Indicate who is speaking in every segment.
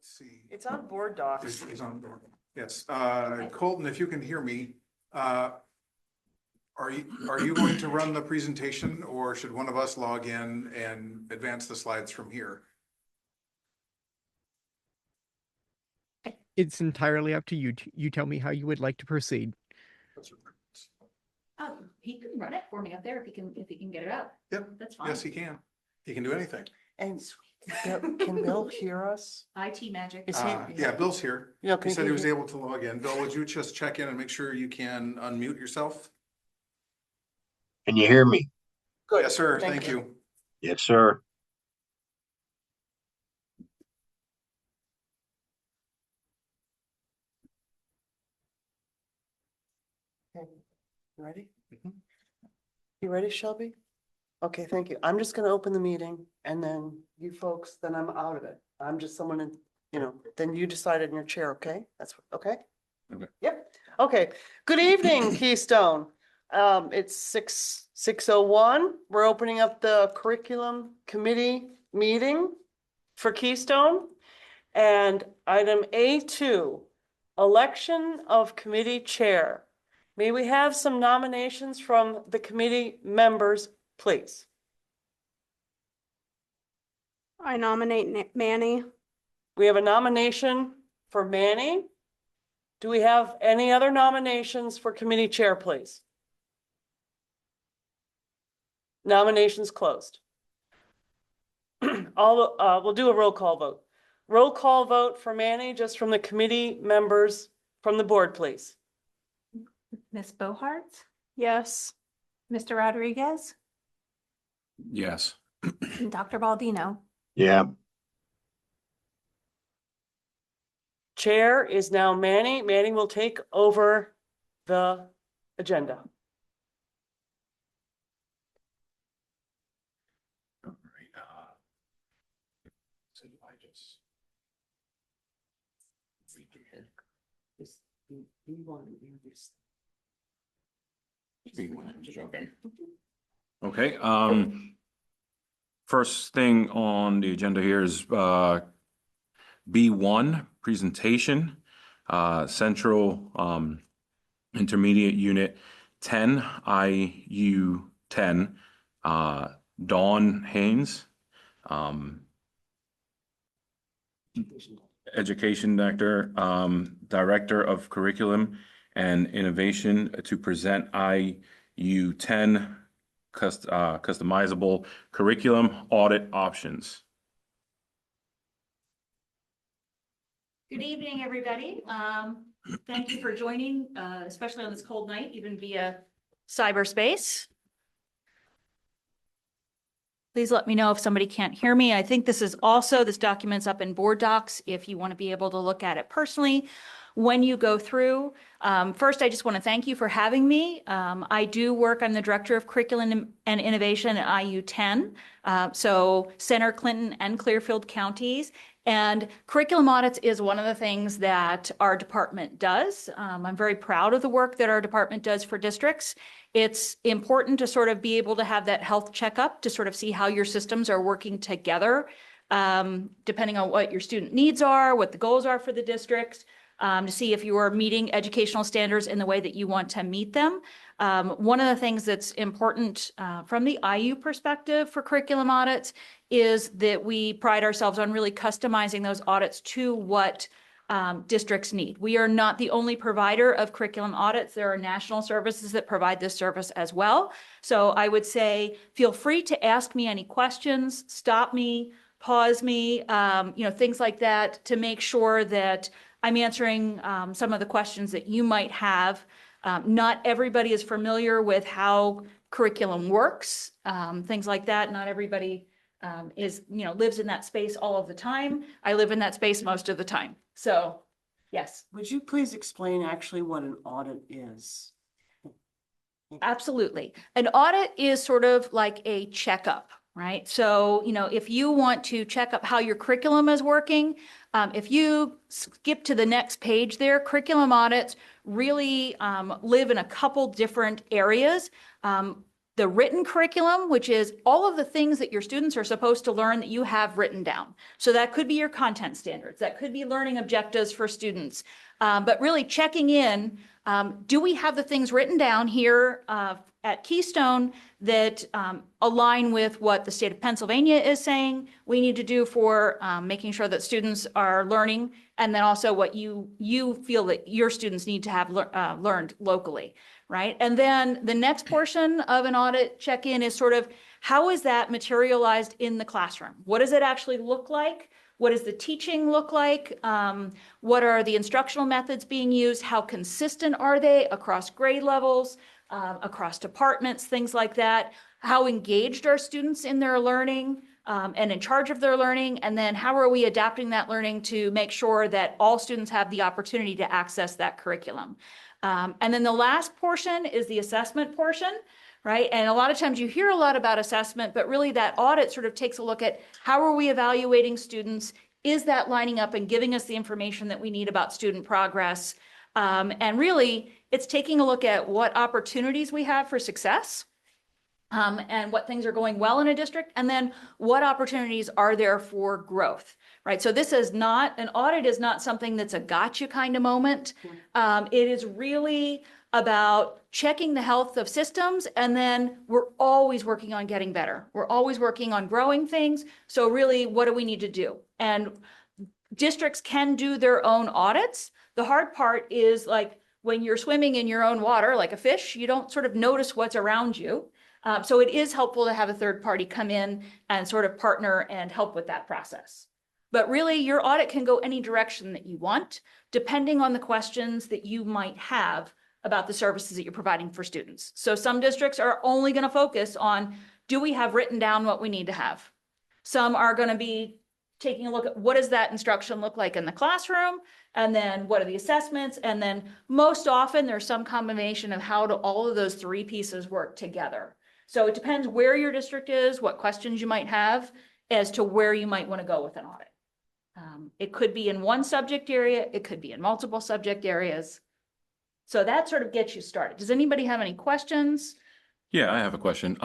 Speaker 1: let's see.
Speaker 2: It's on board docs.
Speaker 1: It's on board. Yes, Colton, if you can hear me, are you going to run the presentation, or should one of us log in and advance the slides from here?
Speaker 3: It's entirely up to you. You tell me how you would like to proceed.
Speaker 4: He can run it for me up there if he can get it up.
Speaker 1: Yep.
Speaker 4: That's fine.
Speaker 1: Yes, he can. He can do anything.
Speaker 2: And can Bill hear us?
Speaker 4: IT magic.
Speaker 2: Is he?
Speaker 1: Yeah, Bill's here.
Speaker 2: Yeah,
Speaker 1: He said he was able to log in. Bill, would you just check in and make sure you can unmute yourself?
Speaker 5: Can you hear me?
Speaker 2: Good.
Speaker 1: Yes, sir.
Speaker 2: Thank
Speaker 1: Thank
Speaker 2: you.
Speaker 1: you.
Speaker 5: Yes, sir.
Speaker 2: Okay. You ready?
Speaker 1: Mhm.
Speaker 2: You ready, Shelby? Okay, thank you. I'm just gonna open the meeting and then you folks, then I'm out of it. I'm just someone in, then you decide in your chair, okay? That's okay?
Speaker 1: Okay.
Speaker 2: Yep. Okay. Good evening, Keystone. It's 6:01. We're opening up the curriculum committee meeting for Keystone. And item A2, election of committee chair. May we have some nominations from the committee members, please?
Speaker 6: I nominate Manny.
Speaker 2: We have a nomination for Manny. Do we have any other nominations for committee chair, please? Nominations closed. We'll do a roll call vote. Roll call vote for Manny, just from the committee members from the board, please.
Speaker 4: Miss Bohart,
Speaker 6: Yes.
Speaker 4: Mr. Rodriguez,
Speaker 1: Yes.
Speaker 4: and Dr. Baldino.
Speaker 5: Yeah,
Speaker 2: Chair is now Manny. Manny will take over the agenda.
Speaker 1: All right. So I just.
Speaker 7: Okay, first thing on the agenda here is B1 presentation, Central Intermediate Unit 10, IU 10, Dawn Haynes, Education Director of Curriculum and Innovation, to present IU 10 customizable curriculum audit options.
Speaker 4: Good evening, everybody. Thank you for joining, especially on this cold night, even via cyberspace. Please let me know if somebody can't hear me. I think this document's up in board docs if you want to be able to look at it personally when you go through. First, I just want to thank you for having me. I'm the Director of Curriculum and Innovation at IU 10, so Center, Clinton, and Clearfield counties. And curriculum audits is one of the things that our department does. I'm very proud of the work that our department does for districts. It's important to sort of be able to have that health checkup to sort of see how your systems are working together, depending on what your student needs are, what the goals are for the districts, to see if you are meeting educational standards in the way that you want to meet them. One of the things that's important from the IU perspective for curriculum audits is that we pride ourselves on really customizing those audits to what districts need. We are not the only provider of curriculum audits. There are national services that provide this service as well. So I would say, feel free to ask me any questions, stop me, pause me, things like that, to make sure that I'm answering some of the questions that you might have. Not everybody is familiar with how curriculum works, things like that. Not everybody lives in that space all of the time. I live in that space most of the time. So, yes.
Speaker 2: Would you please explain actually what an audit is?
Speaker 4: Absolutely. An audit is sort of like a checkup, right? So, if you want to check up how your curriculum is working, if you skip to the next page there, curriculum audits really live in a couple different areas. the written curriculum, which is all of the things that your students are supposed to learn that you have written down. So that could be your content standards, that could be learning objectives for students, but really checking in, do we have the things written down here at Keystone that align with what the state of Pennsylvania is saying we need to do for making sure that students are learning, and then also what you feel that your students need to have learned locally, right? And then the next portion of an audit check-in is sort of, how is that materialized in the classroom? What does it actually look like? What does the teaching look like? What are the instructional methods being used? How consistent are they across grade levels, across departments, things like that? How engaged are students in their learning and in charge of their learning? And then how are we adapting that learning to make sure that all students have the opportunity to access that curriculum? And then the last portion is the assessment portion, right? And a lot of times you hear a lot about assessment, but really that audit sort of takes a look at how are we evaluating students? Is that lining up and giving us the information that we need about student progress? And really, it's taking a look at what opportunities we have for success, and what things are going well in a district, and then what opportunities are there for growth, right? So this is not, an audit is not something that's a gotcha kind of moment. It is really about checking the health of systems, and then we're always working on getting better. We're always working on growing things. So really, what do we need to do? And districts can do their own audits. The hard part is like when you're swimming in your own water, like a fish, you don't sort of notice what's around you. So it is helpful to have a third party come in and sort of partner and help with that process. But really, your audit can go any direction that you want, depending on the questions that you might have about the services that you're providing for students. So some districts are only going to focus on, do we have written down what we need to have? Some are going to be taking a look at what does that instruction look like in the classroom, and then what are the assessments, and then most often there's some combination of how do all of those three pieces work together. So it depends where your district is, what questions you might have as to where you might want to go with an audit. It could be in one subject area, it could be in multiple subject areas. So that sort of gets you started. Does anybody have any questions?
Speaker 7: Yeah, I have a question.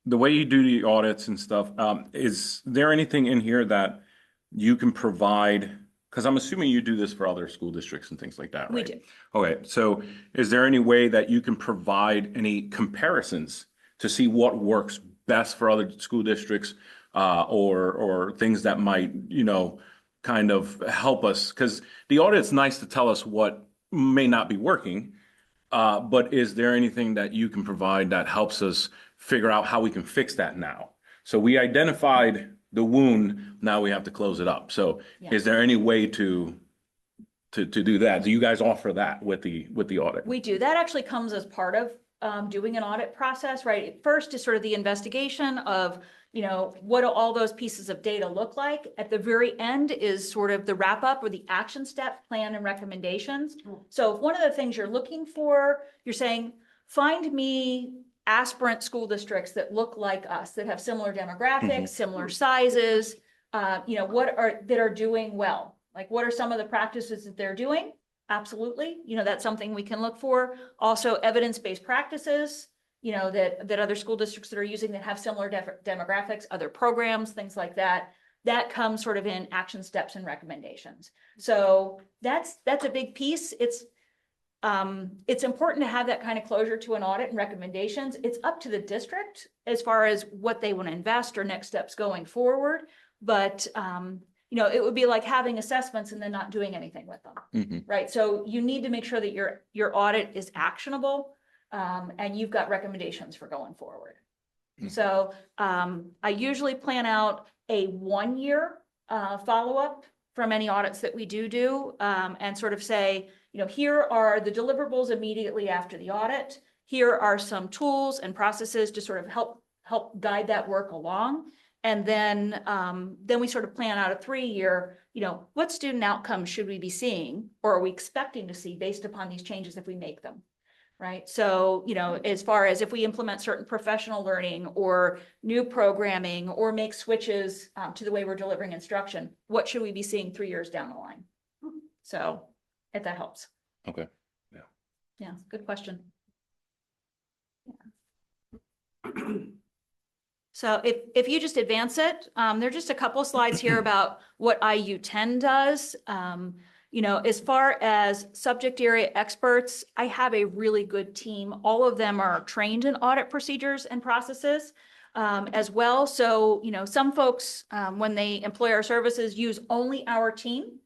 Speaker 7: The way you do the audits and stuff, is there anything in here that you can provide? Because I'm assuming you do this for other school districts and things like that, right?
Speaker 4: We do.
Speaker 7: Okay, so is there any way that you can provide any comparisons to see what works best for other school districts, or things that might, kind of help us? Because the audit's nice to tell us what may not be working, but is there anything that you can provide that helps us figure out how we can fix that now? So we identified the wound, now we have to close it up. So
Speaker 4: Yeah.
Speaker 7: is there any way to do that? Do you guys offer that with the audit?
Speaker 4: We do. That actually comes as part of doing an audit process, right? First is sort of the investigation of, what do all those pieces of data look like? At the very end is sort of the wrap up or the action step plan and recommendations. So if one of the things you're looking for, you're saying, find me aspirant school districts that look like us, that have similar demographics, similar sizes, that are doing well. Like, what are some of the practices that they're doing? Absolutely. That's something we can look for. Also, evidence-based practices, that other school districts that are using that have similar demographics, other programs, things like that. That comes sort of in action steps and recommendations. So that's a big piece. It's important to have that kind of closure to an audit and recommendations. It's up to the district as far as what they want to invest or next steps going forward. But, it would be like having assessments and then not doing anything with them, right? So you need to make sure that your audit is actionable, and you've got recommendations for going forward. So I usually plan out a 1-year follow-up from any audits that we do, and sort of say, here are the deliverables immediately after the audit. Here are some tools and processes to sort of help guide that work along. And then we sort of plan out a 3-year, what student outcomes should we be seeing, or are we expecting to see based upon these changes if we make them, right? So, as far as if we implement certain professional learning or new programming or make switches to the way we're delivering instruction, what should we be seeing 3 years down the line? So if that helps.
Speaker 7: Okay.
Speaker 4: Yeah, good question. So if you just advance it, there are just a couple slides here about what IU10 does. As far as subject area experts, I have a really good team. All of them are trained in audit procedures and processes as well. So, some folks, when they employ our services, use only our team.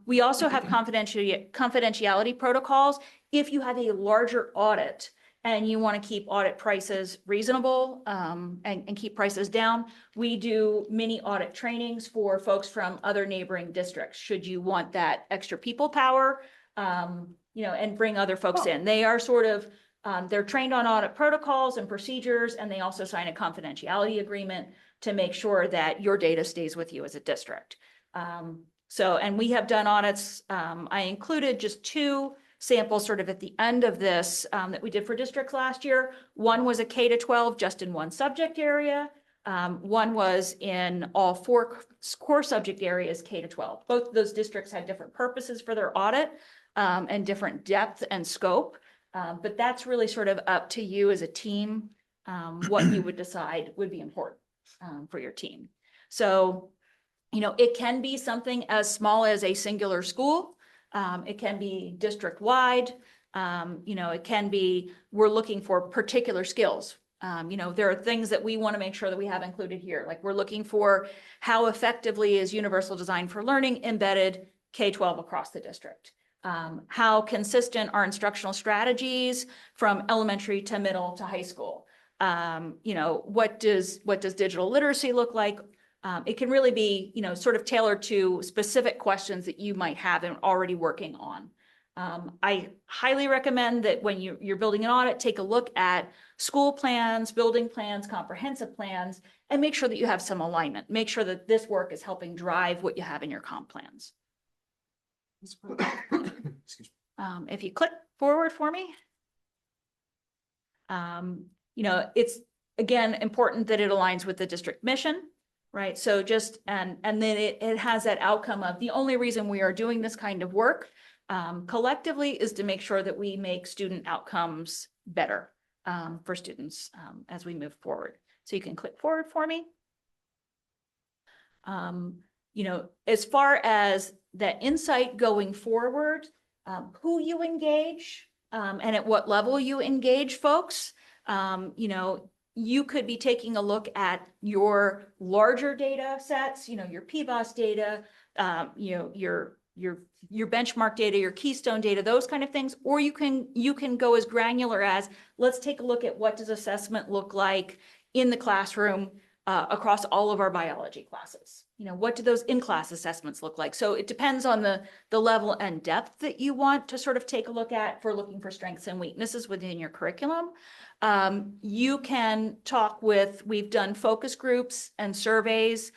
Speaker 4: We also have confidentiality protocols. If you have a larger audit and you want to keep audit prices reasonable and keep prices down, we do mini audit trainings for folks from other neighboring districts. Should you want that extra people power, and bring other folks in. They are sort of, they're trained on audit protocols and procedures, and they also sign a confidentiality agreement to make sure that your data stays with you as a district. And we have done audits. I included just 2 samples sort of at the end of this that we did for districts last year. One was a K-12 just in one subject area. One was in all 4 core subject areas, K-12. Both of those districts had different purposes for their audit and different depth and scope. But that's really sort of up to you as a team, what you would decide would be important for your team. So, it can be something as small as a singular school. It can be district-wide. It can be, we're looking for particular skills. There are things that we want to make sure that we have included here. Like we're looking for how effectively is universal design for learning embedded K-12 across the district. How consistent are instructional strategies from elementary to middle to high school? What does digital literacy look like? It can really be, sort of tailored to specific questions that you might have and already working on. I highly recommend that when you're building an audit, take a look at school plans, building plans, comprehensive plans, and make sure that you have some alignment. Make sure that this work is helping drive what you have in your comp plans. If you click forward for me. It's, again, important that it aligns with the district mission. Right. So just and then it has that outcome of the only reason we are doing this kind of work collectively is to make sure that we make student outcomes better for students as we move forward. So you can click forward for me. As far as that insight going forward, who you engage and at what level you engage folks, you could be taking a look at your larger data sets, your PBOS data, your benchmark data, your Keystone data, those kind of things, or you can go as granular as, let's take a look at what does assessment look like in the classroom across all of our biology classes. What do those in-class assessments look like? So it depends on the level and depth that you want to sort of take a look at for looking for strengths and weaknesses within your curriculum. You can talk with, we've done focus groups and surveys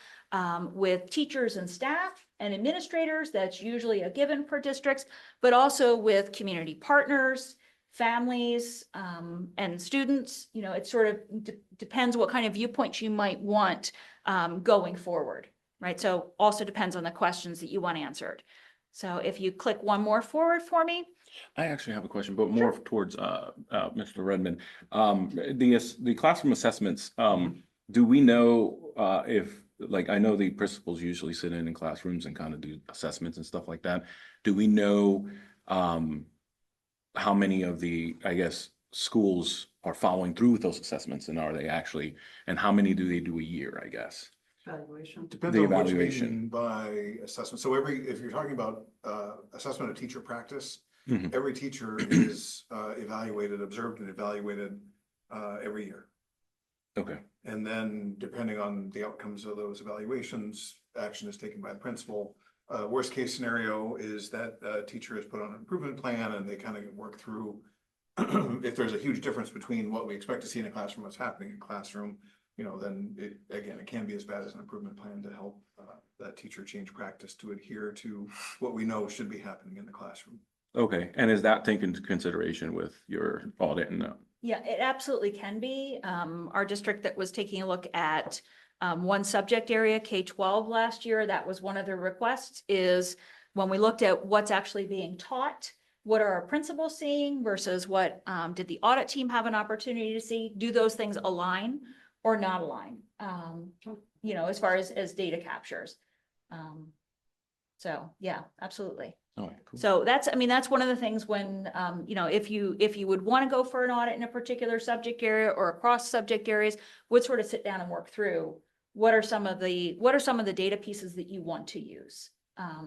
Speaker 4: with teachers and staff and administrators. That's usually a given for districts, but also with community partners, families, and students. It sort of depends what kind of viewpoints you might want going forward, right? So also depends on the questions that you want answered. So if you click one more forward for me.
Speaker 7: I actually have a question, but more towards Mr. Redmond. The classroom assessments, do we know if, like, I know the principals usually sit in classrooms and kind of do assessments and stuff like that. Do we know how many of the, I guess, schools are following through with those assessments, and are they actually, and how many do they do a year, I guess?
Speaker 1: Depends
Speaker 7: The
Speaker 1: on what you
Speaker 7: evaluation.
Speaker 1: mean by assessment. So if you're talking about assessment of teacher practice,
Speaker 7: Mhm.
Speaker 1: every teacher is observed and evaluated every year.
Speaker 7: Okay.
Speaker 1: And then depending on the outcomes of those evaluations, action is taken by the principal. Worst case scenario is that teacher is put on an improvement plan and they kind of work through if there's a huge difference between what we expect to see in a classroom, what's happening in classroom, then it can be as bad as an improvement plan to help that teacher change practice to adhere to what we know should be happening in the classroom.
Speaker 7: Okay. And is that taken into consideration with your audit and
Speaker 4: Yeah, it absolutely can be. Our district that was taking a look at one subject area, K-12 last year, that was one of the requests, is when we looked at what's actually being taught, what are our principals seeing versus what did the audit team have an opportunity to see? Do those things align or not align? As far as data captures. So yeah, absolutely.
Speaker 7: All right, cool.
Speaker 4: So that's one of the things when, if you would want to go for an audit in a particular subject area or across subject areas, would sort of sit down and work through what are some of the data pieces that you want to use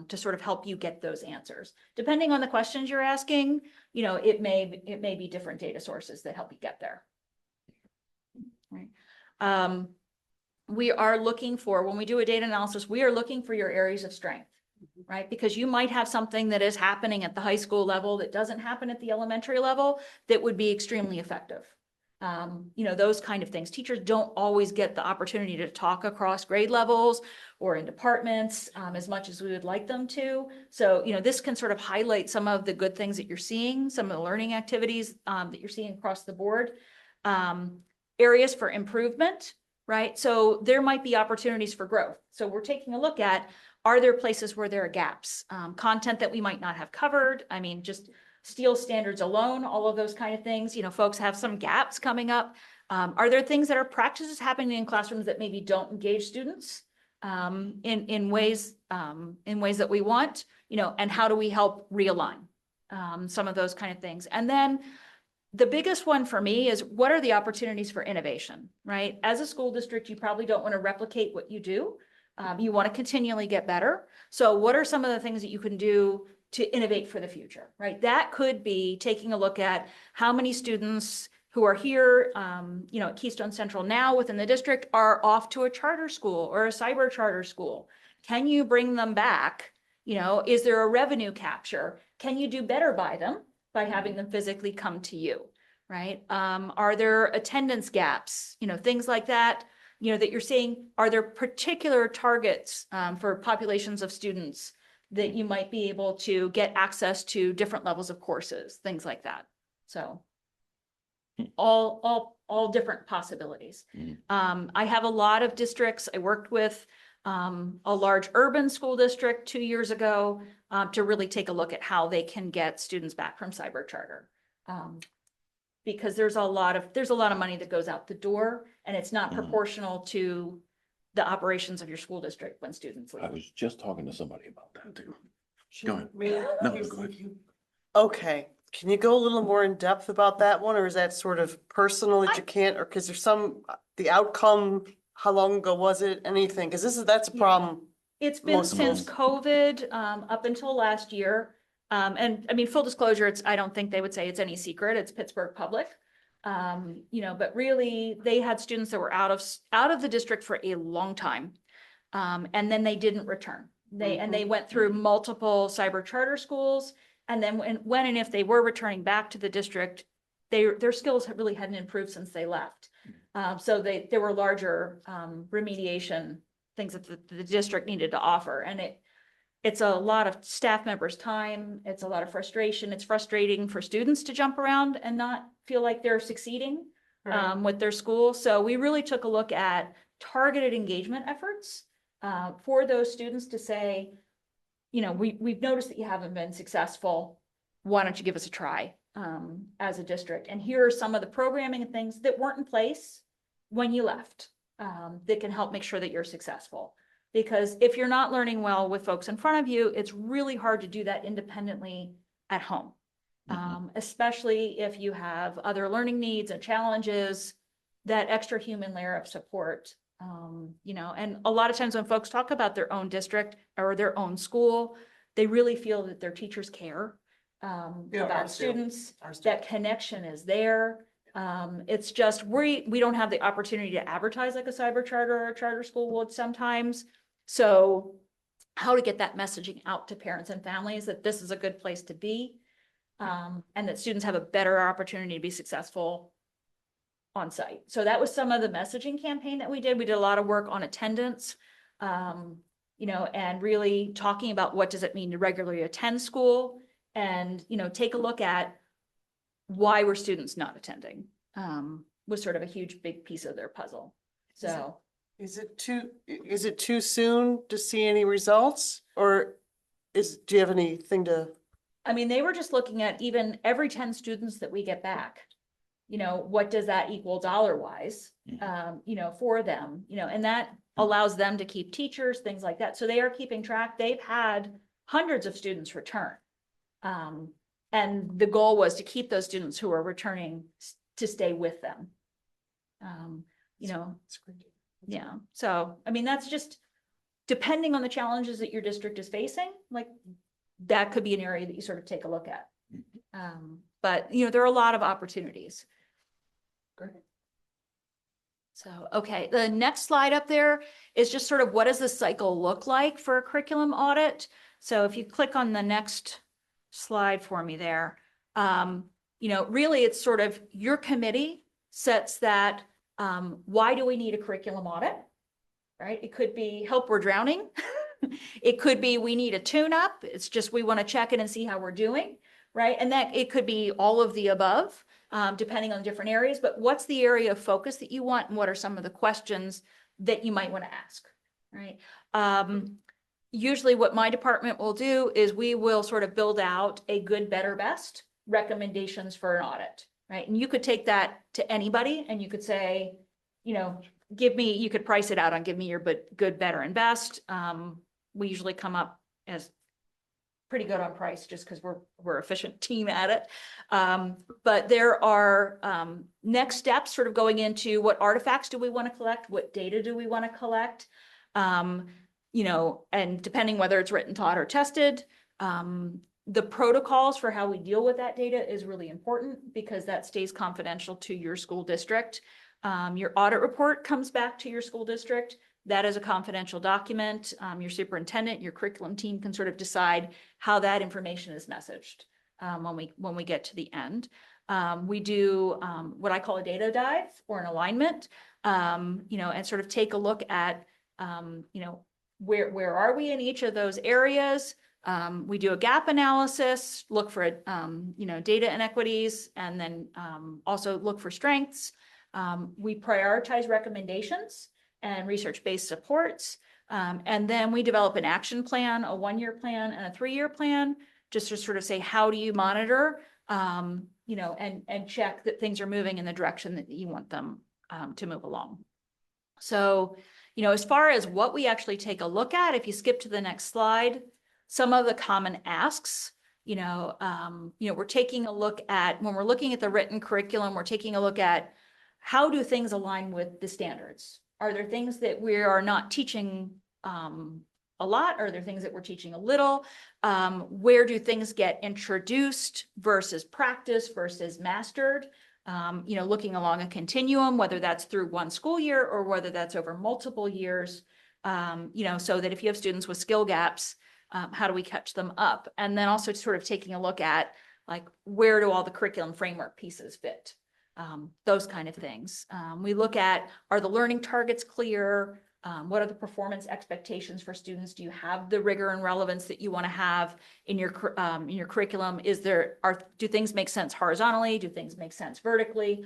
Speaker 4: to sort of help you get those answers. Depending on the questions you're asking, it may be different data sources that help you get there. Right. We are looking for, when we do a data analysis, we are looking for your areas of strength. Right? Because you might have something that is happening at the high school level that doesn't happen at the elementary level that would be extremely effective. Those kind of things. Teachers don't always get the opportunity to talk across grade levels or in departments as much as we would like them to. So, this can sort of highlight some of the good things that you're seeing, some of the learning activities that you're seeing across the board. Areas for improvement, right? So there might be opportunities for growth. So we're taking a look at, are there places where there are gaps? Content that we might not have covered. I mean, just STEEL standards alone, all of those kind of things. Folks have some gaps coming up. Are there things that are practices happening in classrooms that maybe don't engage students in ways that we want? And how do we help realign some of those kind of things? And then the biggest one for me is, what are the opportunities for innovation, right? As a school district, you probably don't want to replicate what you do. You want to continually get better. So what are some of the things that you can do to innovate for the future, right? That could be taking a look at how many students who are here, at Keystone Central now within the district are off to a charter school or a cyber charter school. Can you bring them back? Is there a revenue capture? Can you do better by them by having them physically come to you, right? Are there attendance gaps? Things like that. That you're seeing, are there particular targets for populations of students that you might be able to get access to different levels of courses, things like that. So all different possibilities. I have a lot of districts. I worked with a large urban school district 2 years ago to really take a look at how they can get students back from cyber charter. Because there's a lot of money that goes out the door, and it's not proportional to the operations of your school district when students leave.
Speaker 7: I was just talking to somebody about that too. Go ahead. No, go ahead.
Speaker 2: Okay, can you go a little more in depth about that one, or is that sort of personal that you can't, or because there's the outcome, how long ago was it, anything? Because that's a problem.
Speaker 4: It's been
Speaker 2: Most
Speaker 4: since
Speaker 2: schools.
Speaker 4: COVID, up until last year. And I mean, full disclosure, I don't think they would say it's any secret. It's Pittsburgh Public. But really they had students that were out of the district for a long time. And then they didn't return. They went through multiple cyber charter schools. And then when and if they were returning back to the district, their skills really hadn't improved since they left. So there were larger remediation things that the district needed to offer. And it's a lot of staff members' time. It's a lot of frustration. It's frustrating for students to jump around and not feel like they're succeeding with their school. So we really took a look at targeted engagement efforts for those students to say, we've noticed that you haven't been successful. Why don't you give us a try as a district? And here are some of the programming and things that weren't in place when you left that can help make sure that you're successful. Because if you're not learning well with folks in front of you, it's really hard to do that independently at home. Especially if you have other learning needs and challenges, that extra human layer of support. And a lot of times when folks talk about their own district or their own school, they really feel that their teachers care about students. That connection is there. It's just we don't have the opportunity to advertise like a cyber charter or a charter school would sometimes. So how to get that messaging out to parents and families that this is a good place to be, and that students have a better opportunity to be successful on site. So that was some of the messaging campaign that we did. We did a lot of work on attendance, and really talking about what does it mean to regularly attend school, and take a look at why were students not attending, was sort of a huge big piece of their puzzle. So
Speaker 2: Is it too soon to see any results, or do you have anything to?
Speaker 4: I mean, they were just looking at even every 10 students that we get back. What does that equal dollar-wise, for them, and that allows them to keep teachers, things like that. So they are keeping track. They've had hundreds of students return. And the goal was to keep those students who are returning to stay with them. Yeah. So, I mean, that's just depending on the challenges that your district is facing, like that could be an area that you sort of take a look at. But, there are a lot of opportunities.
Speaker 2: Great.
Speaker 4: So, okay, the next slide up there is just sort of what does the cycle look like for a curriculum audit? So if you click on the next slide for me there, really it's sort of your committee sets that, why do we need a curriculum audit, right? It could be help, we're drowning. It could be we need a tune-up. It's just we want to check in and see how we're doing, right? And that it could be all of the above. Depending on different areas, but what's the area of focus that you want and what are some of the questions that you might want to ask, right? Usually what my department will do is we will sort of build out a good, better, best recommendations for an audit, right? And you could take that to anybody and you could say, you could price it out on give me your good, better, and best. We usually come up as pretty good on price just because we're efficient team at it. But there are next steps sort of going into what artifacts do we want to collect? What data do we want to collect? And depending whether it's written, taught, or tested, the protocols for how we deal with that data is really important because that stays confidential to your school district. Your audit report comes back to your school district. That is a confidential document. Your superintendent, your curriculum team can sort of decide how that information is messaged when we get to the end. We do what I call a data dive or an alignment, and sort of take a look at, where are we in each of those areas? We do a gap analysis, look for, data inequities, and then also look for strengths. We prioritize recommendations and research-based supports. And then we develop an action plan, a 1-year plan and a 3-year plan, just to sort of say, how do you monitor, and check that things are moving in the direction that you want them to move along. So, as far as what we actually take a look at, if you skip to the next slide, some of the common asks, we're taking a look at, when we're looking at the written curriculum, we're taking a look at how do things align with the standards? Are there things that we are not teaching a lot? Are there things that we're teaching a little? Where do things get introduced versus practice versus mastered? Looking along a continuum, whether that's through one school year or whether that's over multiple years, so that if you have students with skill gaps, how do we catch them up? And then also sort of taking a look at, like, where do all the curriculum framework pieces fit? Those kind of things. We look at, are the learning targets clear? What are the performance expectations for students? Do you have the rigor and relevance that you want to have in your curriculum? Do things make sense horizontally? Do things make sense vertically?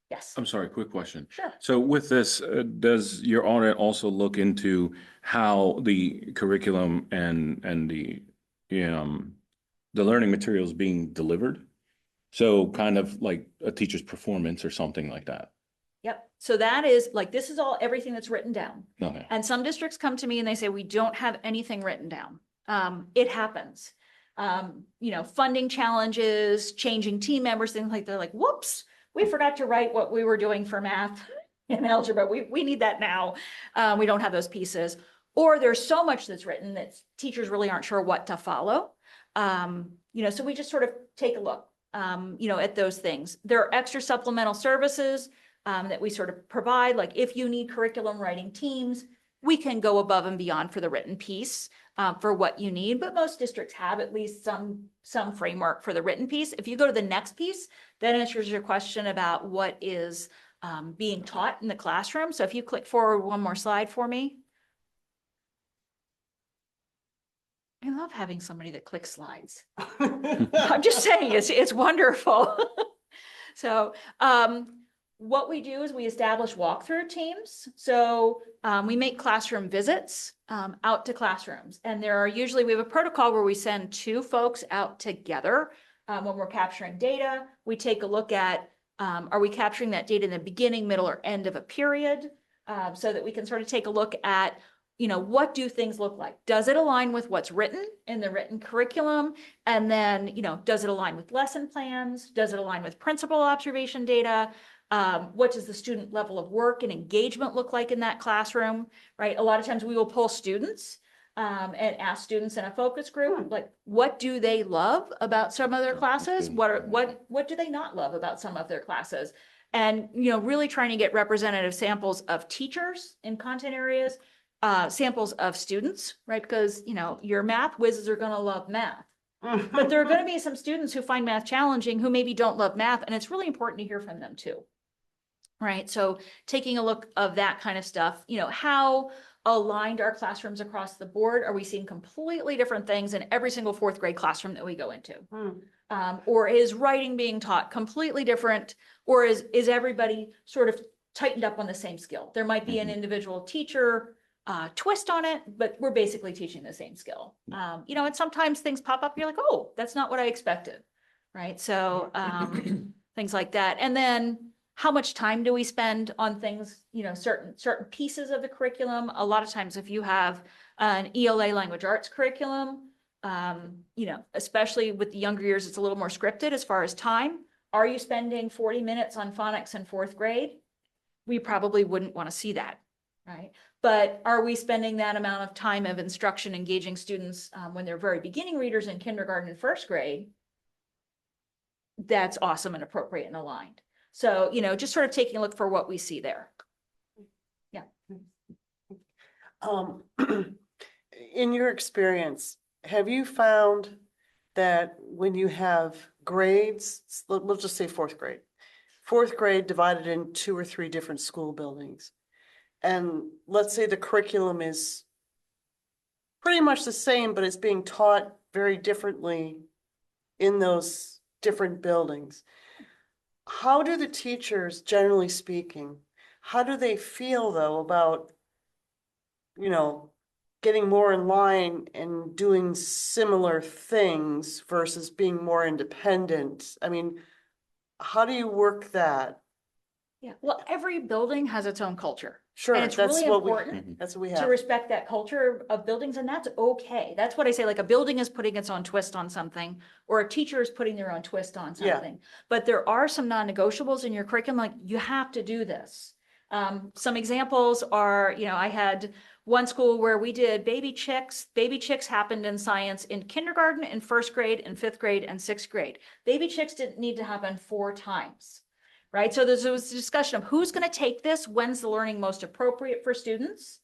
Speaker 4: Yes.
Speaker 7: I'm sorry, quick question.
Speaker 4: Sure.
Speaker 7: So with this, does your audit also look into how the curriculum and the learning materials being delivered? So kind of like a teacher's performance or something like that.
Speaker 4: Yep. So that is like, this is everything that's written down.
Speaker 7: Okay.
Speaker 4: And some districts come to me and they say, we don't have anything written down. It happens. Funding challenges, changing team members, things like, they're like, whoops, we forgot to write what we were doing for math and algebra. We need that now. We don't have those pieces. Or there's so much that's written that teachers really aren't sure what to follow. So we just sort of take a look. At those things. There are extra supplemental services that we sort of provide. Like if you need curriculum writing teams, we can go above and beyond for the written piece for what you need. But most districts have at least some framework for the written piece. If you go to the next piece, that answers your question about what is being taught in the classroom. So if you click forward one more slide for me. I love having somebody that clicks slides. I'm just saying, it's wonderful. So what we do is we establish walkthrough teams. So we make classroom visits out to classrooms. And there are usually, we have a protocol where we send 2 folks out together. When we're capturing data, we take a look at, are we capturing that data in the beginning, middle, or end of a period? So that we can sort of take a look at, what do things look like? Does it align with what's written in the written curriculum? And then, does it align with lesson plans? Does it align with principal observation data? What does the student level of work and engagement look like in that classroom, right? A lot of times we will pull students and ask students in a focus group, like, what do they love about some of their classes? What do they not love about some of their classes? And, really trying to get representative samples of teachers in content areas, samples of students, right? Because, your math whizzes are going to love math. But there are going to be some students who find math challenging who maybe don't love math, and it's really important to hear from them too. Right? So taking a look of that kind of stuff, how aligned our classrooms across the board? Are we seeing completely different things in every single 4th grade classroom that we go into? Or is writing being taught completely different? Or is everybody sort of tightened up on the same skill? There might be an individual teacher twist on it, but we're basically teaching the same skill. And sometimes things pop up, you're like, oh, that's not what I expected, right? So things like that. And then how much time do we spend on things, certain pieces of the curriculum? A lot of times if you have an ELA language arts curriculum, especially with the younger years, it's a little more scripted as far as time. Are you spending 40 minutes on phonics in 4th grade? We probably wouldn't want to see that, right? But are we spending that amount of time of instruction engaging students when they're very beginning readers in kindergarten and 1st grade? That's awesome and appropriate and aligned. So, just sort of taking a look for what we see there. Yeah.
Speaker 2: In your experience, have you found that when you have grades, we'll just say 4th grade divided in 2 or 3 different school buildings, and let's say the curriculum is pretty much the same, but it's being taught very differently in those different buildings. How do the teachers, generally speaking, how do they feel though about, getting more in line and doing similar things versus being more independent? I mean, how do you work that?
Speaker 4: Yeah. Well, every building has its own culture.
Speaker 2: Sure,
Speaker 4: And it's
Speaker 2: that's
Speaker 4: really
Speaker 2: what we,
Speaker 4: important
Speaker 2: that's what we
Speaker 4: to
Speaker 2: have.
Speaker 4: respect that culture of buildings, and that's okay. That's what I say, like a building is putting its own twist on something, or a teacher is putting their own twist on
Speaker 2: Yeah.
Speaker 4: something. But there are some non-negotiables in your curriculum, like you have to do this. Some examples are, I had one school where we did baby chicks. Baby chicks happened in science in kindergarten, in 1st grade, in 5th grade, and 6th grade. Baby chicks didn't need to happen 4 times. Right? So there was a discussion of who's going to take this, when's the learning most appropriate for students,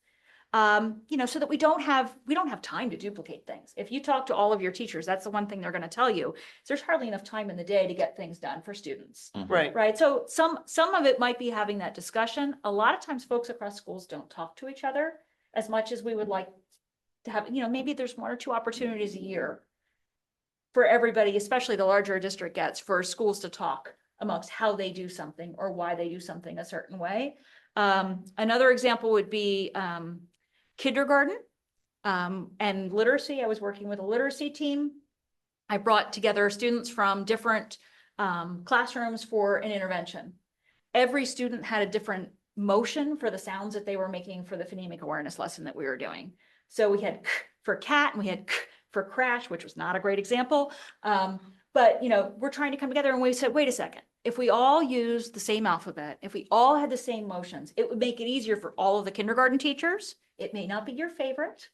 Speaker 4: so that we don't have time to duplicate things. If you talk to all of your teachers, that's the one thing they're going to tell you, is there's hardly enough time in the day to get things done for students.
Speaker 2: Right.
Speaker 4: Right. So some of it might be having that discussion. A lot of times folks across schools don't talk to each other as much as we would like to have, maybe there's 1 or 2 opportunities a year for everybody, especially the larger a district gets, for schools to talk amongst how they do something or why they do something a certain way. Another example would be kindergarten and literacy. I was working with a literacy team. I brought together students from different classrooms for an intervention. Every student had a different motion for the sounds that they were making for the phonemic awareness lesson that we were doing. So we had for cat and we had for crash, which was not a great example. But, we're trying to come together, and we said, wait a second, if we all use the same alphabet, if we all had the same motions, it would make it easier for all of the kindergarten teachers. It may not be your favorite,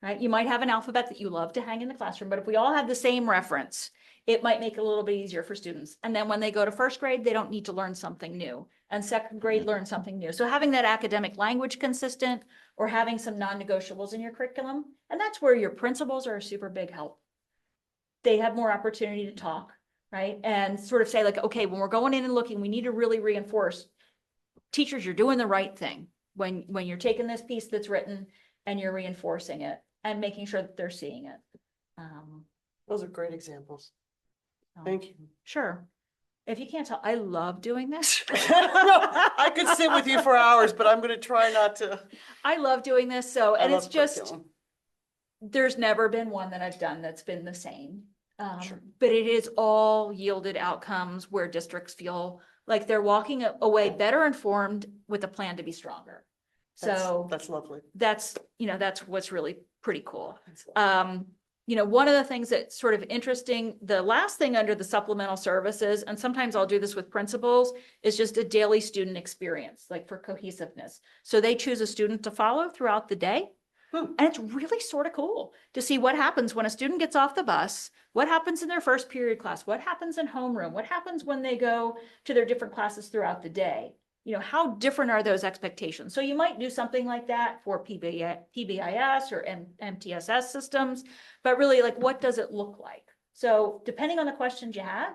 Speaker 4: right? You might have an alphabet that you love to hang in the classroom, but if we all had the same reference, it might make it a little bit easier for students. And then when they go to 1st grade, they don't need to learn something new, and 2nd grade learn something new. So having that academic language consistent, or having some non-negotiables in your curriculum, and that's where your principals are a super big help. They have more opportunity to talk, right? And sort of say like, okay, when we're going in and looking, we need to really reinforce, teachers, you're doing the right thing when you're taking this piece that's written and you're reinforcing it and making sure that they're seeing it.
Speaker 2: Those are great examples. Thank you.
Speaker 4: Sure. If you can't tell, I love doing this.
Speaker 2: I could sit with you for hours, but I'm gonna try not to.
Speaker 4: I love doing this. So,
Speaker 2: I
Speaker 4: and it's
Speaker 2: love
Speaker 4: just,
Speaker 2: curriculum.
Speaker 4: there's never been one that I've done that's been the same.
Speaker 2: Sure.
Speaker 4: But it is all yielded outcomes where districts feel like they're walking away better informed with a plan to be stronger. So
Speaker 2: That's lovely.
Speaker 4: that's, that's what's really pretty cool. One of the things that's sort of interesting, the last thing under the supplemental services, and sometimes I'll do this with principals, is just a daily student experience, like for cohesiveness. So they choose a student to follow throughout the day. And it's really sort of cool to see what happens when a student gets off the bus, what happens in their first period class, what happens in homeroom, what happens when they go to their different classes throughout the day. How different are those expectations? So you might do something like that for PBIS or MTSS systems, but really, like, what does it look like? So depending on the questions you have,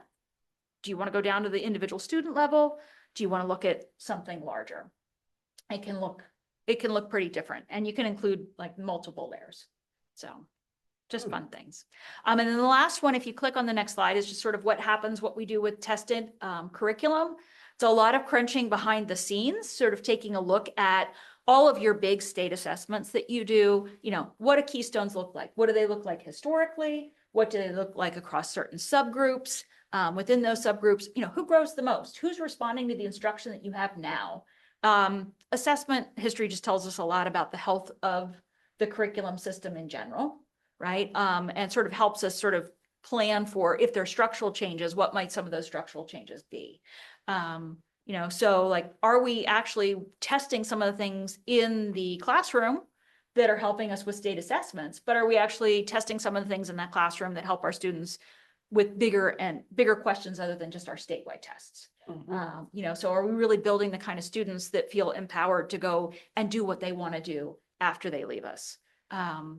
Speaker 4: do you want to go down to the individual student level? Do you want to look at something larger? It can look pretty different, and you can include like multiple layers. So just fun things. And then the last one, if you click on the next slide, is just sort of what we do with tested curriculum. It's a lot of crunching behind the scenes, sort of taking a look at all of your big state assessments that you do. What do keystones look like? What do they look like historically? What do they look like across certain subgroups? Within those subgroups, who grows the most? Who's responding to the instruction that you have now? Assessment history just tells us a lot about the health of the curriculum system in general, right? And sort of helps us sort of plan for, if there are structural changes, what might some of those structural changes be? So like, are we actually testing some of the things in the classroom that are helping us with state assessments, but are we actually testing some of the things in that classroom that help our students with bigger questions other than just our statewide tests? So are we really building the kind of students that feel empowered to go and do what they want to do after they leave us? Are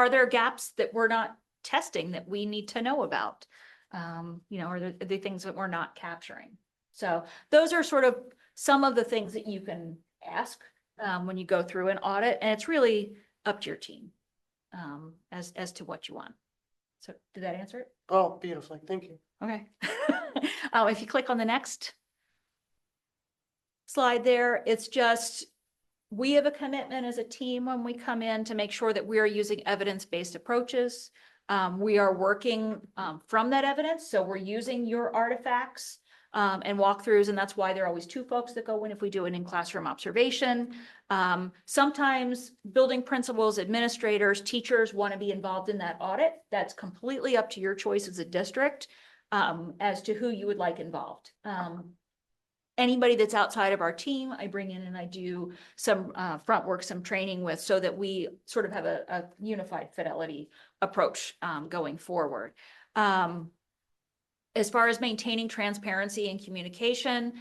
Speaker 4: there gaps that we're not testing that we need to know about? Are there the things that we're not capturing? So those are sort of some of the things that you can ask when you go through an audit, and it's really up to your team as to what you want. So did that answer it?
Speaker 2: Oh, beautifully. Thank you.
Speaker 4: Okay. If you click on the next slide there, it's just, we have a commitment as a team when we come in to make sure that we are using evidence-based approaches. We are working from that evidence. So we're using your artifacts and walkthroughs, and that's why there are always two folks that go in if we do an in-classroom observation. Sometimes building principals, administrators, teachers want to be involved in that audit. That's completely up to your choice as a district as to who you would like involved. Anybody that's outside of our team, I bring in and I do some front work, some training with, so that we sort of have a unified fidelity approach going forward. As far as maintaining transparency and communication,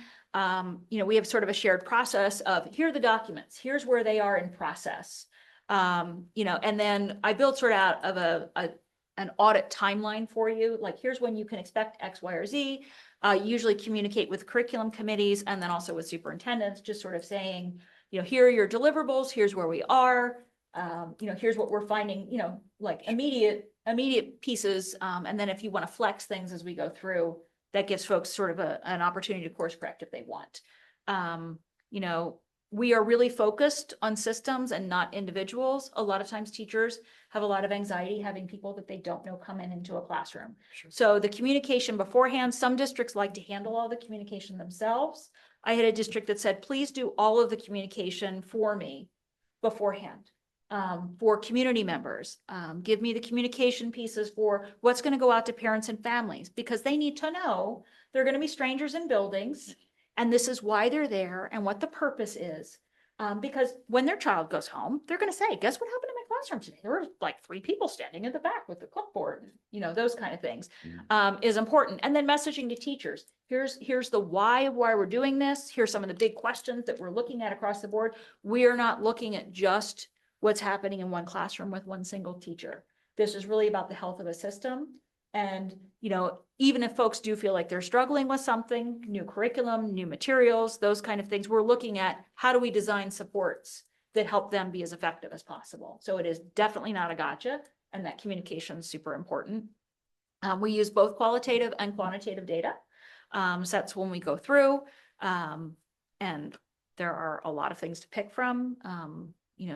Speaker 4: we have sort of a shared process of, here are the documents, here's where they are in process. And then I built sort of out of an audit timeline for you, like here's when you can expect X, Y, or Z. Usually communicate with curriculum committees and then also with superintendents, just sort of saying, here are your deliverables, here's where we are, here's what we're finding, like immediate pieces. And then if you want to flex things as we go through, that gives folks sort of an opportunity to course correct if they want. We are really focused on systems and not individuals. A lot of times teachers have a lot of anxiety having people that they don't know come into a classroom. Sure. So the communication beforehand, some districts like to handle all the communication themselves. I had a district that said, please do all of the communication for me beforehand. For community members, give me the communication pieces for what's going to go out to parents and families, because they need to know they're going to be strangers in buildings. And this is why they're there and what the purpose is. Because when their child goes home, they're going to say, guess what happened in my classroom today? There were like 3 people standing in the back with the clipboard, those kind of things is important. And then messaging to teachers. Here's the why of why we're doing this. Here's some of the big questions that we're looking at across the board. We are not looking at just what's happening in one classroom with one single teacher. This is really about the health of a system. And, even if folks do feel like they're struggling with something, new curriculum, new materials, those kind of things, we're looking at how do we design supports that help them be as effective as possible. So it is definitely not a gotcha, and that communication is super important. We use both qualitative and quantitative data. So that's when we go through, and there are a lot of things to pick from.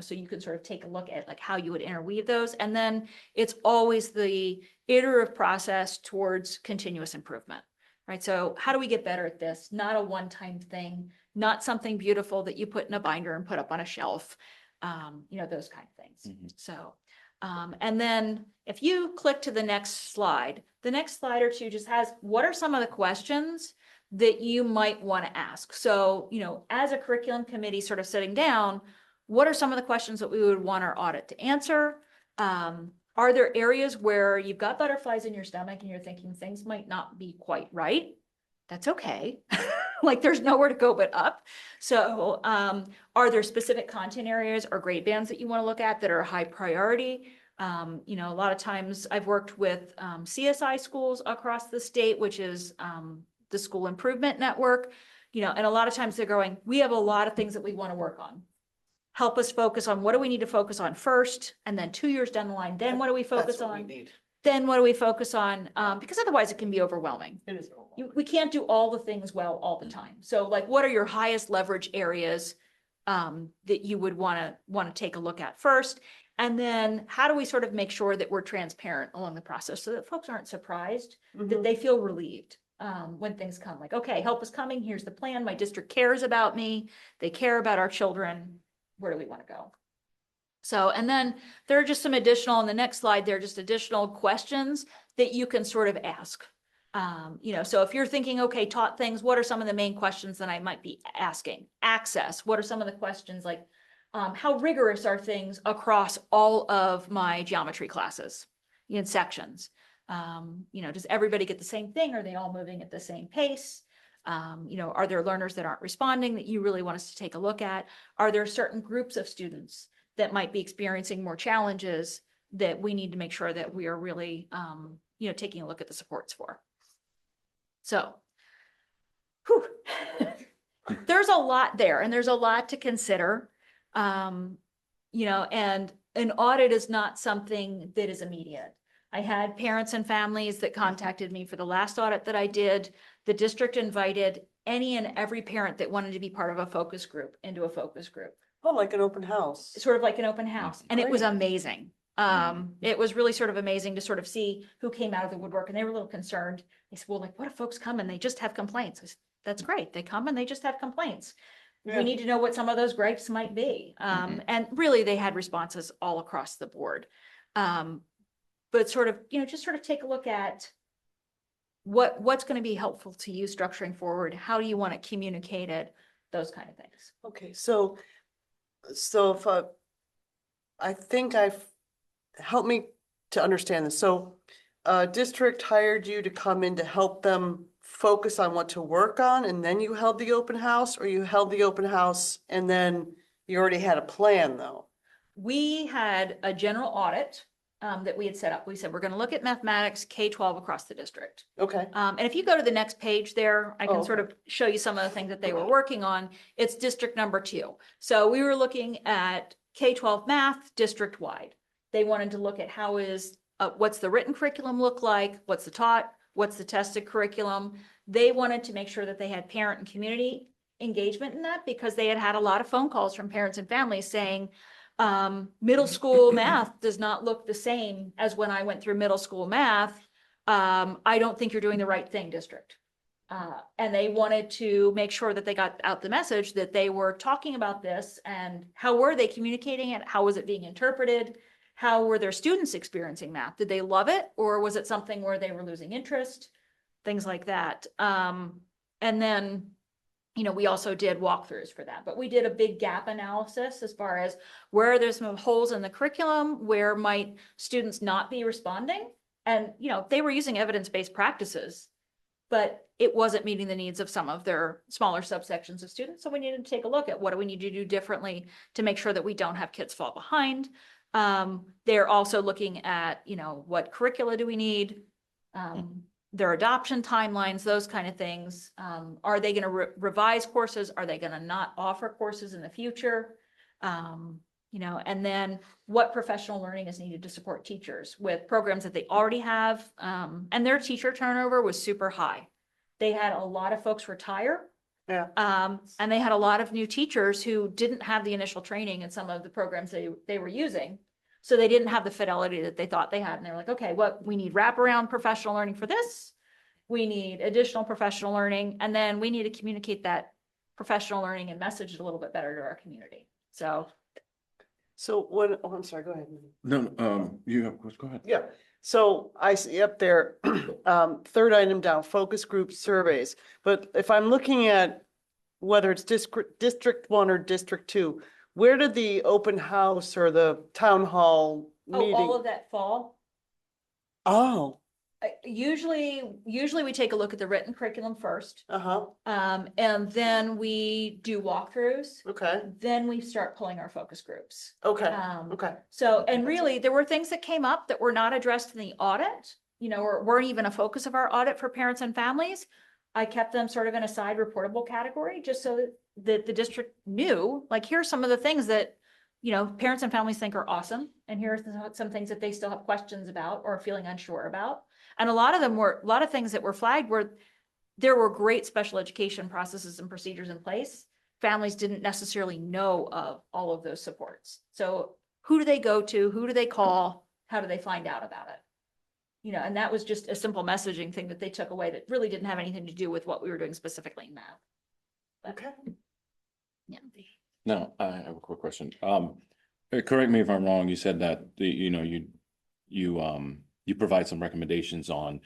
Speaker 4: So you can sort of take a look at like how you would interweave those. And then it's always the iterative process towards continuous improvement, right? So how do we get better at this? Not a one-time thing, not something beautiful that you put in a binder and put up on a shelf, those kind of things. So, and then if you click to the next slide or two just has, what are some of the questions that you might want to ask? So, as a curriculum committee sort of sitting down, what are some of the questions that we would want our audit to answer? Are there areas where you've got butterflies in your stomach and you're thinking things might not be quite right? That's okay. Like there's nowhere to go but up. So are there specific content areas or grade bands that you want to look at that are high priority? A lot of times I've worked with CSI schools across the state, which is the School Improvement Network, and a lot of times they're going, we have a lot of things that we want to work on. Help us focus on what do we need to focus on first, and then 2 years down the line, then what do we focus on? Then what do we focus on? Because otherwise it can be overwhelming.
Speaker 2: It is.
Speaker 4: We can't do all the things well all the time. So like, what are your highest leverage areas that you would want to take a look at first? And then how do we sort of make sure that we're transparent along the process so that folks aren't surprised, that they feel relieved when things come, like, okay, help is coming. Here's the plan. My district cares about me. They care about our children. Where do we want to go? So, and then there are just some additional, on the next slide, there are just additional questions that you can sort of ask. So if you're thinking, okay, taught things, what are some of the main questions that I might be asking? Access, what are some of the questions like, how rigorous are things across all of my geometry classes in sections? Does everybody get the same thing? Are they all moving at the same pace? Are there learners that aren't responding that you really want us to take a look at? Are there certain groups of students that might be experiencing more challenges that we need to make sure that we are really, taking a look at the supports for? So, there's a lot there, and there's a lot to consider. And an audit is not something that is immediate. I had parents and families that contacted me for the last audit that I did. The district invited any and every parent that wanted to be part of a focus group into a focus group.
Speaker 2: Oh, like an open house.
Speaker 4: Sort of like an open house. And it was
Speaker 2: Great.
Speaker 4: amazing. It was really sort of amazing to sort of see who came out of the woodwork, and they were a little concerned. They said, well, like, what if folks come and they just have complaints? I said, that's great. They come and they just have complaints.
Speaker 2: Yeah.
Speaker 4: We need to know what some of those gripes might be. And really they had responses all across the board. But sort of, just sort of take a look at what's going to be helpful to you structuring forward. How do you want it communicated? Those kind of things.
Speaker 2: Okay, so if I think help me to understand this. So district hired you to come in to help them focus on what to work on, and then you held the open house, or you held the open house and then you already had a plan though?
Speaker 4: We had a general audit that we had set up. We said, we're going to look at mathematics K-12 across the district.
Speaker 2: Okay,
Speaker 4: And if you go to the next page there, I can
Speaker 2: Oh,
Speaker 4: sort of show you some of the things that they were working on. It's district number 2. So we were looking at K-12 math district wide. They wanted to look at what's the written curriculum look like? What's the taught? What's the tested curriculum? They wanted to make sure that they had parent and community engagement in that, because they had a lot of phone calls from parents and families saying, middle school math does not look the same as when I went through middle school math. I don't think you're doing the right thing, district. And they wanted to make sure that they got out the message that they were talking about this, and how were they communicating it? How was it being interpreted? How were their students experiencing math? Did they love it? Or was it something where they were losing interest? Things like that. And then, we also did walkthroughs for that, but we did a big gap analysis as far as where are there some holes in the curriculum, where might students not be responding? And, they were using evidence-based practices, but it wasn't meeting the needs of some of their smaller subsections of students. So we needed to take a look at what do we need to do differently to make sure that we don't have kids fall behind. They're also looking at, what curricula do we need? Their adoption timelines, those kind of things. Are they going to revise courses? Are they going to not offer courses in the future? And then what professional learning is needed to support teachers with programs that they already have. And their teacher turnover was super high. They had a lot of folks retire.
Speaker 2: Yeah.
Speaker 4: And they had a lot of new teachers who didn't have the initial training in some of the programs they were using. So they didn't have the fidelity that they thought they had. And they were like, okay, we need wraparound professional learning for this. We need additional professional learning. And then we need to communicate that professional learning and message it a little bit better to our community. So
Speaker 2: I'm sorry, go ahead.
Speaker 7: No, you have, go ahead.
Speaker 2: Yeah, so I see up there, third item down, focus group surveys. But if I'm looking at whether it's District 1 or District 2, where did the open house or the town hall
Speaker 4: all
Speaker 2: meeting?
Speaker 4: of that fall.
Speaker 2: Oh,
Speaker 4: Usually we take a look at the written curriculum first.
Speaker 2: uh-huh,
Speaker 4: And then we do walkthroughs.
Speaker 2: okay,
Speaker 4: Then we start pulling our focus groups.
Speaker 2: okay,
Speaker 4: Um,
Speaker 2: okay.
Speaker 4: So, and really, there were things that came up that were not addressed in the audit, or weren't even a focus of our audit for parents and families. I kept them sort of in a side reportable category, just so that the district knew, like, here's some of the things that, parents and families think are awesome. And here are some things that they still have questions about or are feeling unsure about. And a lot of things that were flagged there were great special education processes and procedures in place. Families didn't necessarily know of all of those supports. So who do they go to? Who do they call? How do they find out about it? And that was just a simple messaging thing that they took away that really didn't have anything to do with what we were doing specifically in math. But,
Speaker 2: Okay.
Speaker 4: yeah.
Speaker 7: Now, I have a quick question. Correct me if I'm wrong. You said that you provide some recommendations on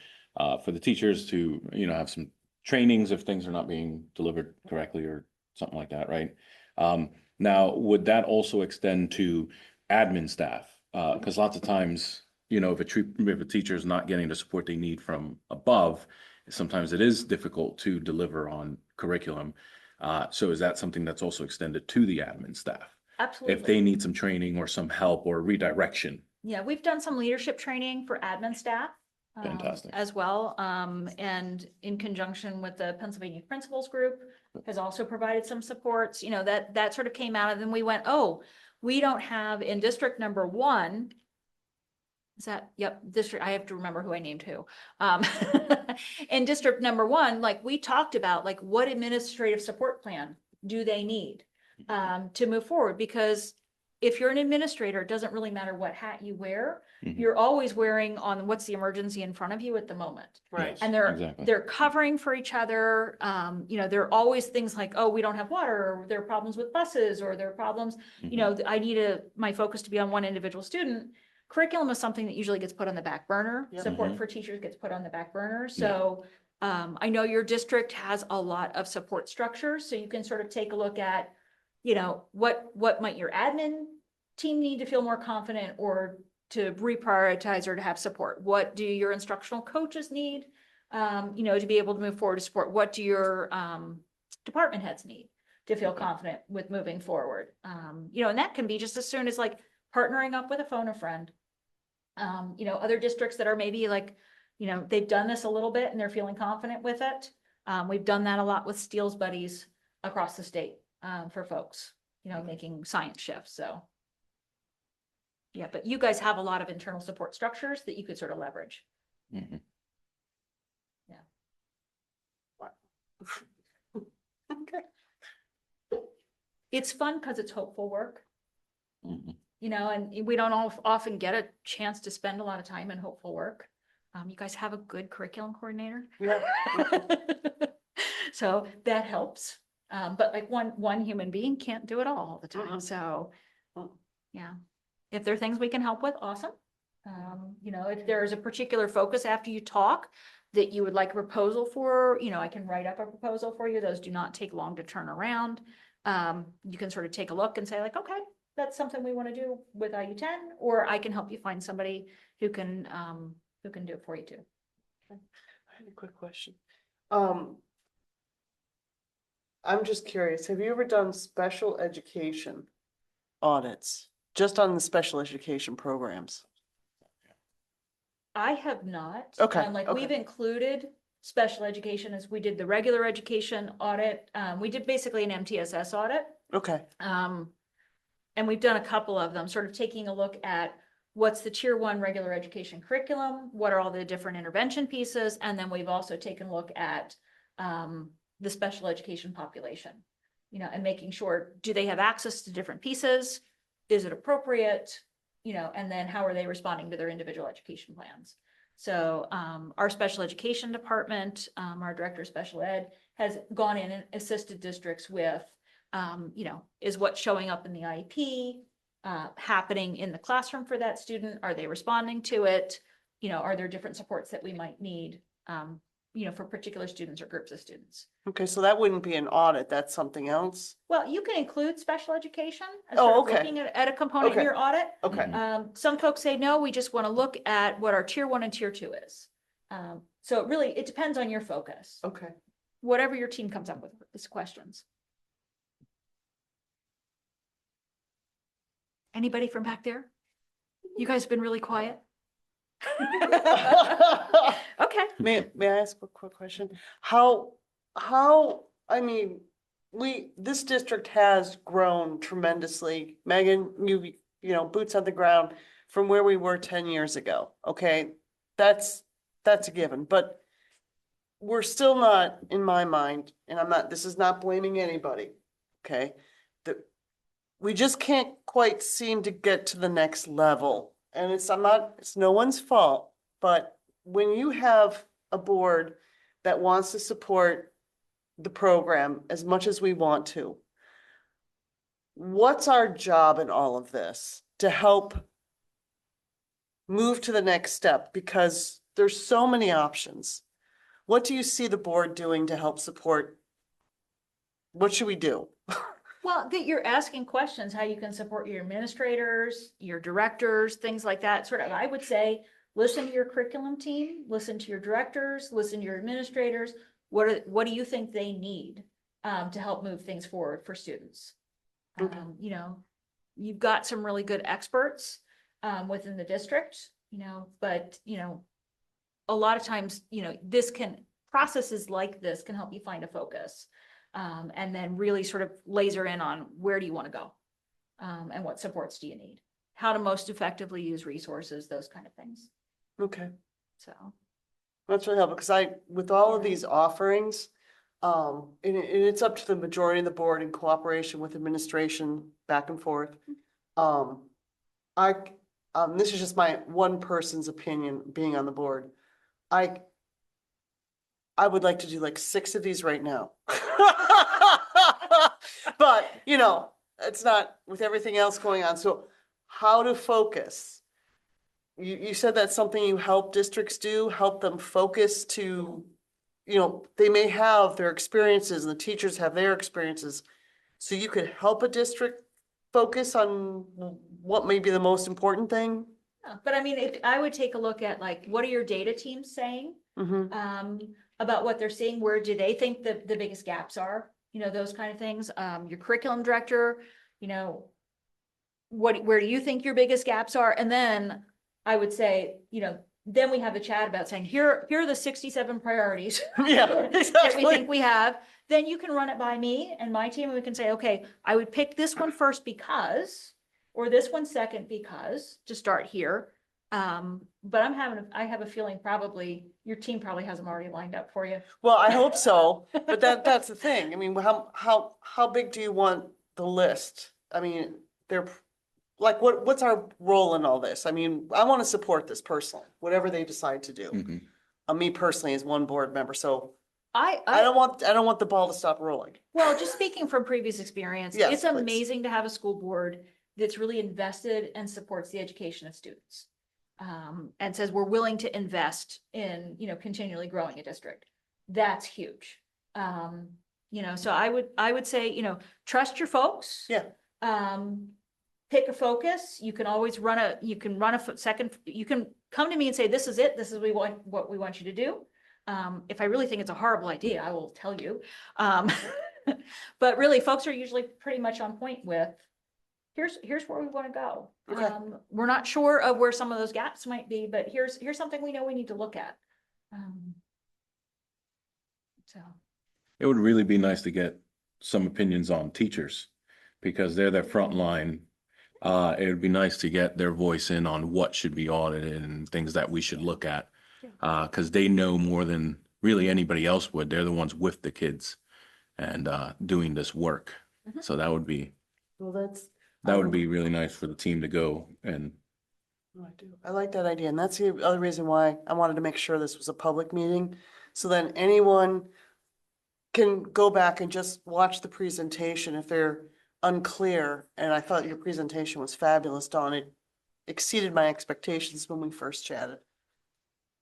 Speaker 7: for the teachers to, have some trainings if things are not being delivered correctly or something like that, right? Now, would that also extend to admin staff? Because lots of times, if a teacher is not getting the support they need from above, sometimes it is difficult to deliver on curriculum. So is that something that's also extended to the admin staff?
Speaker 4: Absolutely.
Speaker 7: If they need some training or some help or redirection?
Speaker 4: Yeah, we've done some leadership training for admin staff.
Speaker 7: Fantastic.
Speaker 4: As well, and in conjunction with the Pennsylvania Principals Group has also provided some supports, that sort of came out, and then we went, we don't have in district number 1. Is that, yep, district, I have to remember who I named who. In district number 1, like we talked about, like what administrative support plan do they need to move forward? Because if you're an administrator, it doesn't really matter what hat you wear.
Speaker 7: Mhm.
Speaker 4: You're always wearing on what's the emergency in front of you at the moment.
Speaker 2: Right.
Speaker 7: Yes,
Speaker 4: And
Speaker 7: exactly.
Speaker 4: they're covering for each other. There are always things like, we don't have water, or there are problems with buses, or there are problems,
Speaker 7: Mhm.
Speaker 4: I need my focus to be on one individual student. Curriculum is something that usually gets put on the back burner.
Speaker 2: Yep.
Speaker 4: Support
Speaker 7: Mhm.
Speaker 4: for teachers gets put on the back burner. So I know your district has a lot of support structures, so you can sort of take a look at, what might your admin team need to feel more confident or to reprioritize or to have support? What do your instructional coaches need, to be able to move forward to support? What do your department heads need to feel confident with moving forward? And that can be just as soon as like partnering up with a phone a friend. Other districts that are maybe like, they've done this a little bit and they're feeling confident with it. We've done that a lot with Steele's Buddies across the state for folks, making science shifts. So. Yeah, but you guys have a lot of internal support structures that you could sort of leverage.
Speaker 7: Mhm.
Speaker 2: Okay.
Speaker 4: It's fun because it's hopeful work,
Speaker 7: Mhm.
Speaker 4: and we don't often get a chance to spend a lot of time in hopeful work. You guys have a good curriculum coordinator.
Speaker 2: Yeah.
Speaker 4: So that helps. But like one human being can't do it all the time. So, yeah. If there are things we can help with, awesome. If there's a particular focus after you talk that you would like a proposal for, I can write up a proposal for you. Those do not take long to turn around. You can sort of take a look and say like, okay, that's something we want to do with IU10, or I can help you find somebody who can do it for you too.
Speaker 2: I have a quick question. I'm just curious, have you ever done special education audits? Just on the special education programs?
Speaker 4: I have not.
Speaker 2: Okay,
Speaker 4: Like
Speaker 2: okay.
Speaker 4: we've included special education as we did the regular education audit. We did basically an MTSS audit.
Speaker 2: Okay,
Speaker 4: and we've done a couple of them, sort of taking a look at what's the tier one regular education curriculum, what are all the different intervention pieces, and then we've also taken a look at the special education population, and making sure, do they have access to different pieces? Is it appropriate? And then how are they responding to their individual education plans? So our special education department, our director of special ed, has gone in and assisted districts with, is what's showing up in the IEP happening in the classroom for that student? Are they responding to it? Are there different supports that we might need, for particular students or groups of students?
Speaker 2: Okay, so that wouldn't be an audit, that's something else?
Speaker 4: Well, you can include special education as
Speaker 2: Oh,
Speaker 4: sort of
Speaker 2: okay.
Speaker 4: looking at a component in
Speaker 2: Okay.
Speaker 4: your audit.
Speaker 2: Okay,
Speaker 4: Some folks say, no, we just want to look at what our tier one and tier two is. So it depends on your focus,
Speaker 2: okay.
Speaker 4: whatever your team comes up with as questions. Anybody from back there? You guys have been really quiet. Okay.
Speaker 2: May I ask a quick question? I mean, this district has grown tremendously. Megan, boots on the ground from where we were 10 years ago, okay? That's a given, but we're still not, in my mind, and this is not blaming anybody, okay? We just can't quite seem to get to the next level. And it's no one's fault, but when you have a board that wants to support the program as much as we want to, what's our job in all of this to help move to the next step? Because there's so many options. What do you see the board doing to help support? What should we do?
Speaker 4: Well, that you're asking questions, how you can support your administrators, your directors, things like that. Sort of, I would say, listen to your curriculum team, listen to your directors, listen to your administrators. What do you think they need to help move things forward for students?
Speaker 2: Okay.
Speaker 4: You've got some really good experts within the district, but a lot of times, processes like this can help you find a focus. And then really sort of laser in on where do you want to go? And what supports do you need? How to most effectively use resources, those kind of things.
Speaker 2: Okay,
Speaker 4: So,
Speaker 2: that's really helpful, because with all of these offerings, and it's up to the majority of the board in cooperation with administration back and forth. This is just my one person's opinion being on the board. I would like to do like 6 of these right now. But, it's not with everything else going on. So how to focus? You said that's something you help districts do, help them focus to, they may have their experiences and the teachers have their experiences. So you could help a district focus on what may be the most important thing.
Speaker 4: but I mean, I would take a look at like, what are your data teams saying? About what they're seeing, where do they think the biggest gaps are, those kind of things. Your curriculum director, where do you think your biggest gaps are? And then I would say, then we have a chat about saying, here are the 67 priorities
Speaker 2: Yeah,
Speaker 4: that we
Speaker 2: exactly.
Speaker 4: think we have. Then you can run it by me and my team, and we can say, okay, I would pick this one first because, or this one second because, to start here. But I have a feeling probably your team probably has them already lined up for you.
Speaker 2: Well, I hope so, but that's the thing. I mean, how big do you want the list? I mean, they're like, what's our role in all this? I mean, I want to support this personally, whatever they decide to do. Me personally as one board member, so I don't want the ball to stop rolling.
Speaker 4: Well, just speaking from previous experience,
Speaker 2: Yes,
Speaker 4: it's
Speaker 2: please.
Speaker 4: amazing to have a school board that's really invested and supports the education of students. And says we're willing to invest in, continually growing a district. That's huge. So I would say, trust your folks.
Speaker 2: Yeah.
Speaker 4: Pick a focus. You can always you can come to me and say, this is it. This is what we want you to do. If I really think it's a horrible idea, I will tell you. But really folks are usually pretty much on point with, here's where we want to go.
Speaker 2: Okay.
Speaker 4: We're not sure of where some of those gaps might be, but here's something we know we need to look at. So
Speaker 7: It would really be nice to get some opinions on teachers, because they're the front line it would be nice to get their voice in on what should be audited and things that we should look at. Because they know more than really anybody else would. They're the ones with the kids and doing this work.
Speaker 4: Mhm.
Speaker 7: So that would be
Speaker 2: Well, that's.
Speaker 7: really nice for the team to go and
Speaker 2: I do. I like that idea. And that's the other reason why I wanted to make sure this was a public meeting. So then anyone can go back and just watch the presentation if they're unclear. And I thought your presentation was fabulous, Dawn. It exceeded my expectations when we first chatted.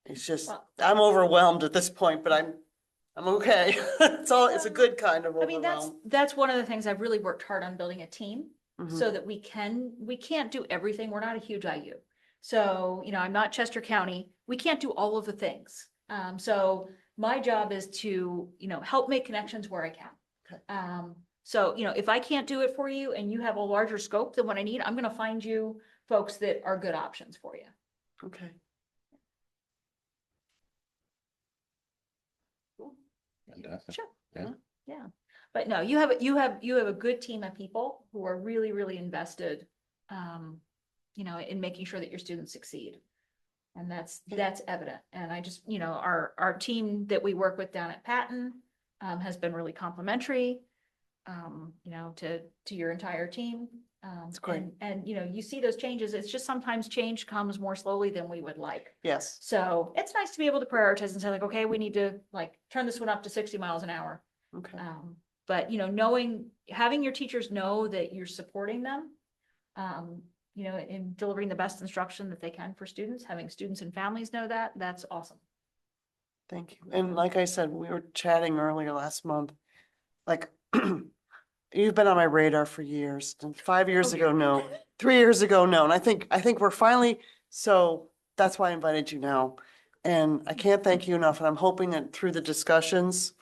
Speaker 2: It's just,
Speaker 4: Well-
Speaker 2: I'm overwhelmed at this point, but I'm okay. It's a good kind of
Speaker 4: I mean,
Speaker 2: overwhelm.
Speaker 4: that's one of the things I've really worked hard on, building a team
Speaker 2: Mhm.
Speaker 4: so that we can't do everything. We're not a huge IU. So, I'm not Chester County. We can't do all of the things. So my job is to, help make connections where I can.
Speaker 2: Okay.
Speaker 4: So, if I can't do it for you and you have a larger scope than what I need, I'm gonna find you folks that are good options for you.
Speaker 2: Okay.
Speaker 7: fantastic.
Speaker 4: Sure.
Speaker 7: Yeah.
Speaker 4: Yeah. But no, you have a good team of people who are really, really invested, in making sure that your students succeed. And that's evident. And I just, our team that we work with down at Patton, has been really complimentary, to your entire team.
Speaker 2: That's great.
Speaker 4: And, you see those changes. It's just sometimes change comes more slowly than we would like.
Speaker 2: Yes.
Speaker 4: So it's nice to be able to prioritize and say like, okay, we need to turn this one up to 60 miles an hour.
Speaker 2: Okay.
Speaker 4: But, having your teachers know that you're supporting them, in delivering the best instruction that they can for students, having students and families know that, that's awesome.
Speaker 2: Thank you. And like I said, we were chatting earlier last month, like, you've been on my radar for years, and 5 years ago, no, 3 years ago, no. And I think we're finally, so that's why I invited you now. And I can't thank you enough, and I'm hoping that through the discussions,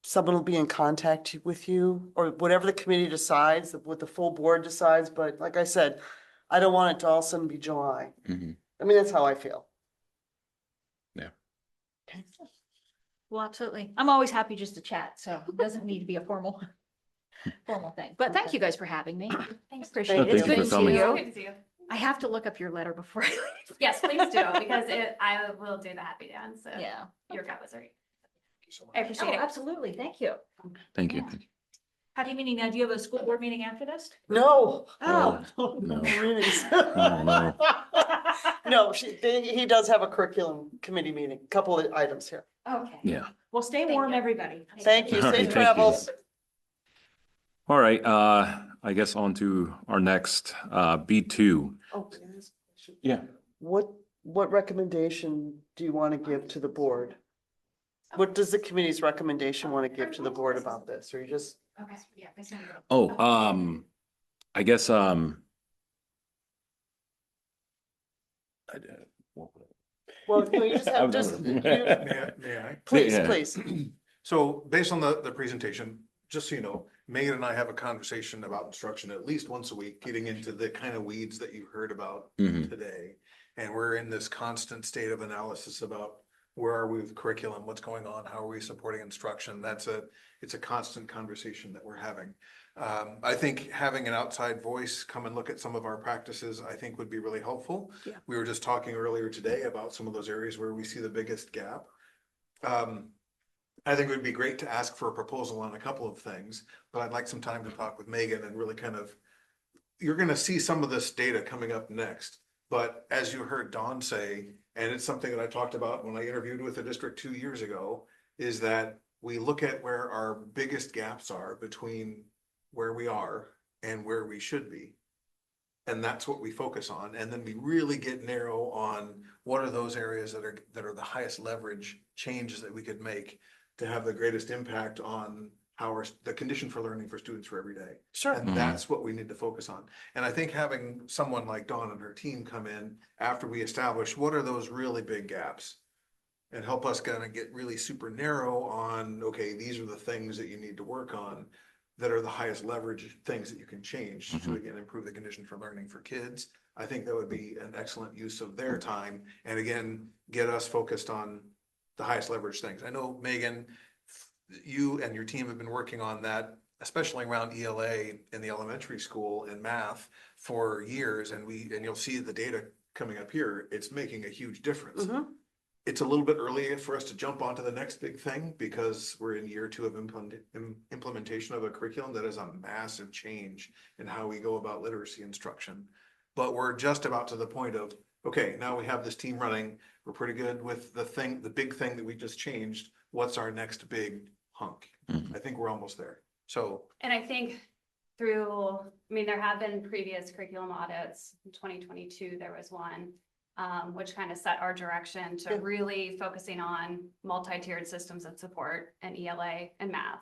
Speaker 2: someone will be in contact with you, or whatever the committee decides, what the full board decides, but like I said, I don't want it to all of a sudden be July.
Speaker 7: Mhm.
Speaker 2: I mean, that's how I feel.
Speaker 7: Yeah.
Speaker 2: Okay.
Speaker 4: Well, absolutely. I'm always happy just to chat, so it doesn't need to be a formal thing. But thank you guys for having me.
Speaker 6: Thanks.
Speaker 4: Appreciate it.
Speaker 2: Thank
Speaker 4: It's
Speaker 2: you
Speaker 4: good
Speaker 2: for
Speaker 4: to see
Speaker 7: coming.
Speaker 4: you.
Speaker 6: Good to see you.
Speaker 4: I have to look up your letter before I leave.
Speaker 6: Yes, please do, because I will do the happy dance.
Speaker 4: Yeah.
Speaker 6: Your cup was right.
Speaker 1: Thank you so
Speaker 6: I
Speaker 1: much.
Speaker 6: appreciate
Speaker 4: Oh,
Speaker 6: it.
Speaker 4: absolutely. Thank you.
Speaker 7: Thank you.
Speaker 4: Yeah. How do you mean now? Do you have a school board meeting after this?
Speaker 2: No.
Speaker 4: Oh.
Speaker 2: No
Speaker 7: No.
Speaker 2: meetings.
Speaker 7: Oh, no.
Speaker 2: No, he does have a curriculum committee meeting, couple of items here.
Speaker 4: Okay.
Speaker 7: Yeah.
Speaker 4: Well, stay
Speaker 6: Thank
Speaker 4: warm,
Speaker 6: you.
Speaker 4: everybody.
Speaker 2: Thank you,
Speaker 7: All right,
Speaker 2: safe
Speaker 7: thank you.
Speaker 2: travels.
Speaker 7: All right, I guess on to our next, B2.
Speaker 2: Oh, can I ask a question?
Speaker 7: Yeah.
Speaker 2: What recommendation do you want to give to the board? What does the committee's recommendation want to give to the board about this, or you just?
Speaker 6: Okay, yeah. this one.
Speaker 7: Oh, I guess, I did.
Speaker 2: Well, no, you just have, just,
Speaker 1: May I?
Speaker 2: please,
Speaker 7: Yeah.
Speaker 2: please.
Speaker 1: So based on the presentation, just so you know, Megan and I have a conversation about instruction at least once a week, getting into the kind of weeds that you heard about
Speaker 7: Mhm.
Speaker 1: today. And we're in this constant state of analysis about where are we with curriculum, what's going on, how are we supporting instruction? It's a constant conversation that we're having. I think having an outside voice come and look at some of our practices, I think would be really helpful.
Speaker 2: Yeah.
Speaker 1: We were just talking earlier today about some of those areas where we see the biggest gap. I think it would be great to ask for a proposal on a couple of things, but I'd like some time to talk with Megan and really kind of, you're gonna see some of this data coming up next. But as you heard Dawn say, and it's something that I talked about when I interviewed with the district 2 years ago, is that we look at where our biggest gaps are between where we are and where we should be. And that's what we focus on. And then we really get narrow on what are those areas that are the highest leverage changes that we could make to have the greatest impact on the condition for learning for students for every day.
Speaker 2: Sure.
Speaker 1: And
Speaker 7: Mhm.
Speaker 1: that's what we need to focus on. And I think having someone like Dawn and her team come in after we establish what are those really big gaps and help us kind of get really super narrow on, okay, these are the things that you need to work on that are the highest leverage things that you can change to
Speaker 7: Mhm.
Speaker 1: again improve the condition for learning for kids. I think that would be an excellent use of their time and again, get us focused on the highest leverage things. I know Megan, you and your team have been working on that especially around ELA in the elementary school and math for years, and you'll see the data coming up here, it's making a huge difference.
Speaker 2: Mhm.
Speaker 1: It's a little bit early for us to jump onto the next big thing because we're in year 2 of implementation of a curriculum that is a massive change in how we go about literacy instruction. But we're just about to the point of, okay, now we have this team running, we're pretty good with the big thing that we just changed. What's our next big hunk?
Speaker 7: Mhm.
Speaker 1: I think we're almost there. So,
Speaker 6: And I think through, I mean, there have been previous curriculum audits. In 2022, there was one, which kind of set our direction to
Speaker 2: Yeah.
Speaker 6: really focusing on multi-tiered systems of support and ELA and math.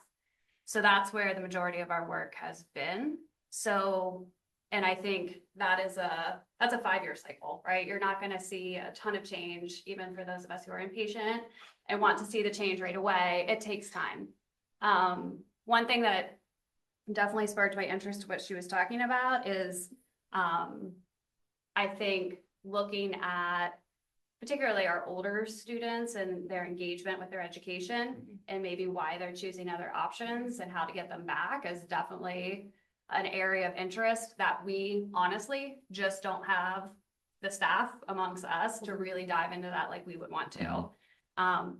Speaker 6: So that's where the majority of our work has been. So, and I think that's a 5-year cycle, right? You're not gonna see a ton of change, even for those of us who are impatient and want to see the change right away. It takes time. One thing that definitely sparked my interest to what she was talking about is, I think looking at particularly our older students and their engagement with their education and maybe why they're choosing other options and how to get them back is definitely an area of interest that we honestly just don't have the staff amongst us to really dive into that like we would want to.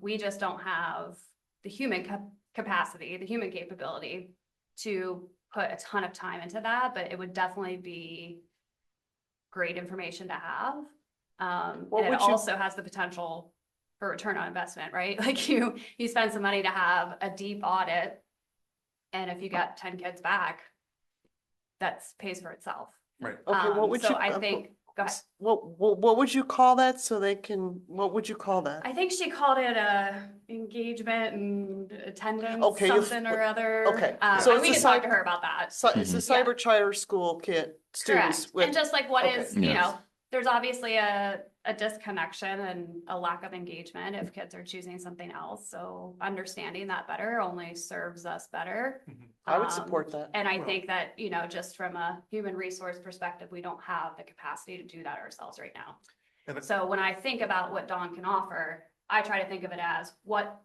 Speaker 6: We just don't have the human capacity, the human capability to put a ton of time into that, but it would definitely be great information to have.
Speaker 2: What
Speaker 6: And
Speaker 2: would
Speaker 6: it
Speaker 2: you-
Speaker 6: also has the potential for return on investment, right? Like you spend some money to have a deep audit, and if you get 10 kids back, that's pays for itself.
Speaker 1: right.
Speaker 2: Okay, what would
Speaker 6: So
Speaker 2: you?
Speaker 6: I think, go ahead.
Speaker 2: What would you call that so they can, what would you call that?
Speaker 6: I think she called it a engagement and attendance,
Speaker 2: Okay, you-
Speaker 6: something or other.
Speaker 2: okay,
Speaker 6: So
Speaker 2: so it's
Speaker 6: we
Speaker 2: a
Speaker 6: can talk
Speaker 2: side-
Speaker 6: to her about that.
Speaker 2: So it's a
Speaker 6: Yeah.
Speaker 2: cyber charter school kid, students
Speaker 6: Correct.
Speaker 2: with.
Speaker 6: And just like what
Speaker 2: okay.
Speaker 6: is, you
Speaker 7: Yes.
Speaker 6: know, there's obviously a disconnection and a lack of engagement if kids are choosing something else. So understanding that better only serves us better.
Speaker 2: I would support that.
Speaker 6: And I
Speaker 1: Well-
Speaker 6: think that, you know, just from a human resource perspective, we don't have the capacity to do that ourselves right now.
Speaker 1: And it-
Speaker 6: So when I think about what Dawn can offer, I try to think of it as what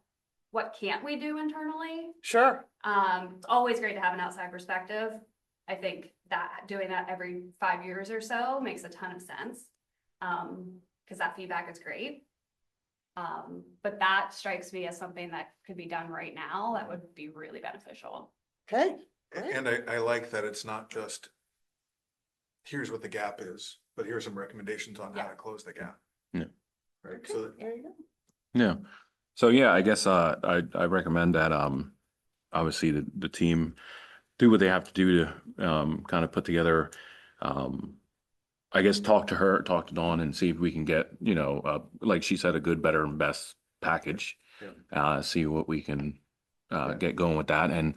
Speaker 6: can't we do internally?
Speaker 2: Sure.
Speaker 6: It's always great to have an outside perspective. I think that doing that every 5 years or so makes a ton of sense. Because that feedback is great. But that strikes me as something that could be done right now that would be really beneficial.
Speaker 2: Okay. Great.
Speaker 1: And I like that it's not just, here's what the gap is, but here's some recommendations on how to close the gap.
Speaker 7: Yeah.
Speaker 1: Right, so that-
Speaker 2: There you go.
Speaker 7: Yeah. So yeah, I guess I recommend that obviously the team do what they have to do to kind of put together I guess talk to Dawn and see if we can get, you know, like she said, a good, better and best package. See what we can get going with that. And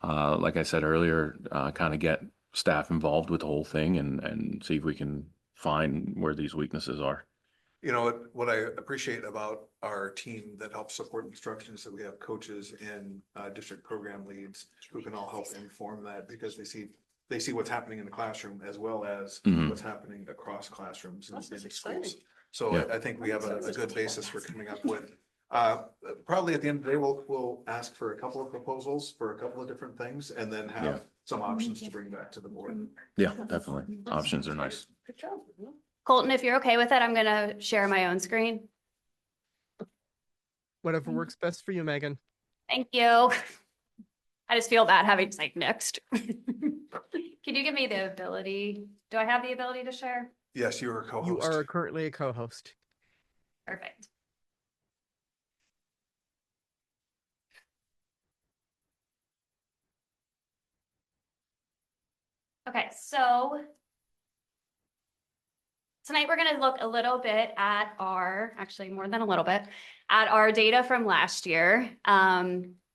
Speaker 7: like I said earlier, kind of get staff involved with the whole thing and see if we can find where these weaknesses are.
Speaker 1: You know, what I appreciate about our team that helps support instruction is that we have coaches and district program leads who can all help inform that because they see what's happening in the classroom as well as
Speaker 7: Mhm.
Speaker 1: what's happening across classrooms
Speaker 2: That's
Speaker 1: in
Speaker 2: exciting.
Speaker 1: schools. So
Speaker 7: Yeah.
Speaker 1: I think we have a good basis for coming up with. Probably at the end of the day, we'll ask for a couple of proposals for a couple of different things and then
Speaker 7: Yeah.
Speaker 1: have some options to bring back to the board.
Speaker 7: Yeah, definitely. Options are nice.
Speaker 2: Good job.
Speaker 6: Colton, if you're okay with it, I'm gonna share my own screen.
Speaker 3: Whatever works best for you, Megan.
Speaker 6: Thank you. I just feel bad having to say next. Can you give me the ability? Do I have the ability to share?
Speaker 1: Yes, you are a co-host.
Speaker 3: You are currently a co-host.
Speaker 6: Perfect. Okay, so tonight we're going to look a little bit at actually more than a little bit, at our data from last year.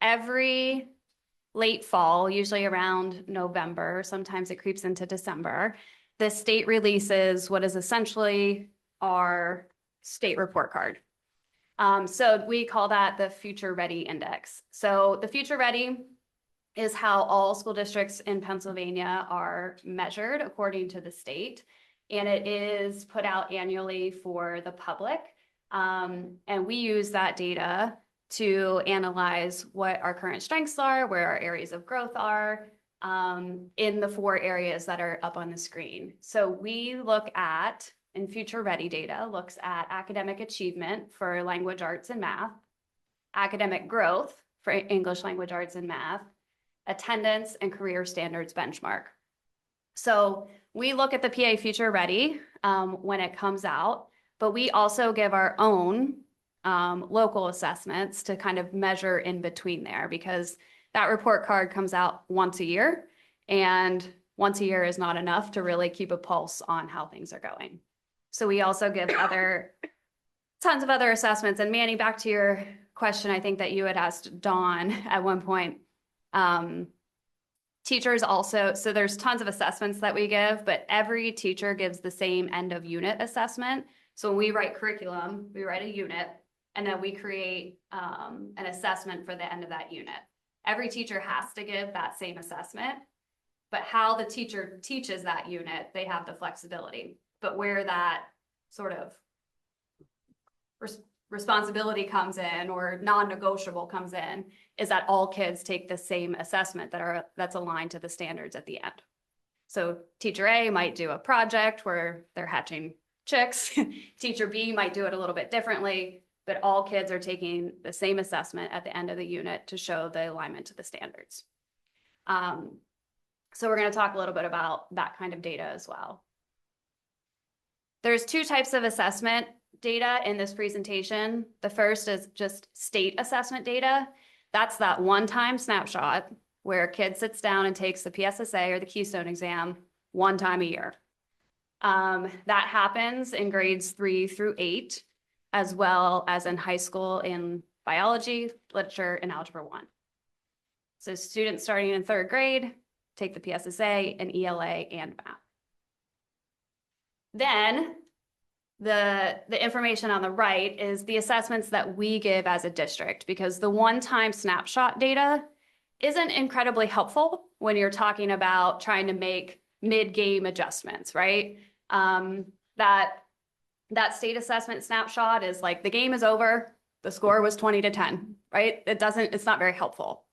Speaker 6: Every late fall, usually around November, sometimes it creeps into December, the state releases what is essentially our state report card. So we call that the Future Ready Index. So the Future Ready is how all school districts in Pennsylvania are measured according to the state. And it is put out annually for the public. And we use that data to analyze what our current strengths are, where our areas of growth are, in the 4 areas that are up on the screen. So we look at, and Future Ready data looks at academic achievement for language arts and math, academic growth for English language arts and math, attendance, and career standards benchmark. So we look at the PA Future Ready when it comes out, but we also give our own local assessments to kind of measure in between there, because that report card comes out once a year, and once a year is not enough to really keep a pulse on how things are going. So we also give tons of other assessments. And Manny, back to your question, I think that you had asked Dawn at one point. Teachers also, so there's tons of assessments that we give, but every teacher gives the same end of unit assessment. So when we write curriculum, we write a unit, and then we create an assessment for the end of that unit. Every teacher has to give that same assessment, but how the teacher teaches that unit, they have the flexibility. But where that sort of responsibility comes in, or non-negotiable comes in, is that all kids take the same assessment that's aligned to the standards at the end. So teacher A might do a project where they're hatching chicks. Teacher B might do it a little bit differently, but all kids are taking the same assessment at the end of the unit to show the alignment to the standards. So we're going to talk a little bit about that kind of data as well. There's 2 types of assessment data in this presentation. The first is just state assessment data. That's that one-time snapshot where a kid sits down and takes the PSSA or the Keystone exam one time a year. That happens in grades 3 through 8, as well as in high school in biology, literature, and algebra 1. So students starting in 3rd grade take the PSSA and ELA and math. Then the information on the right is the assessments that we give as a district, because the one-time snapshot data isn't incredibly helpful when you're talking about trying to make mid-game adjustments, right? That state assessment snapshot is like, the game is over, the score was 20-10, right? It's not very helpful.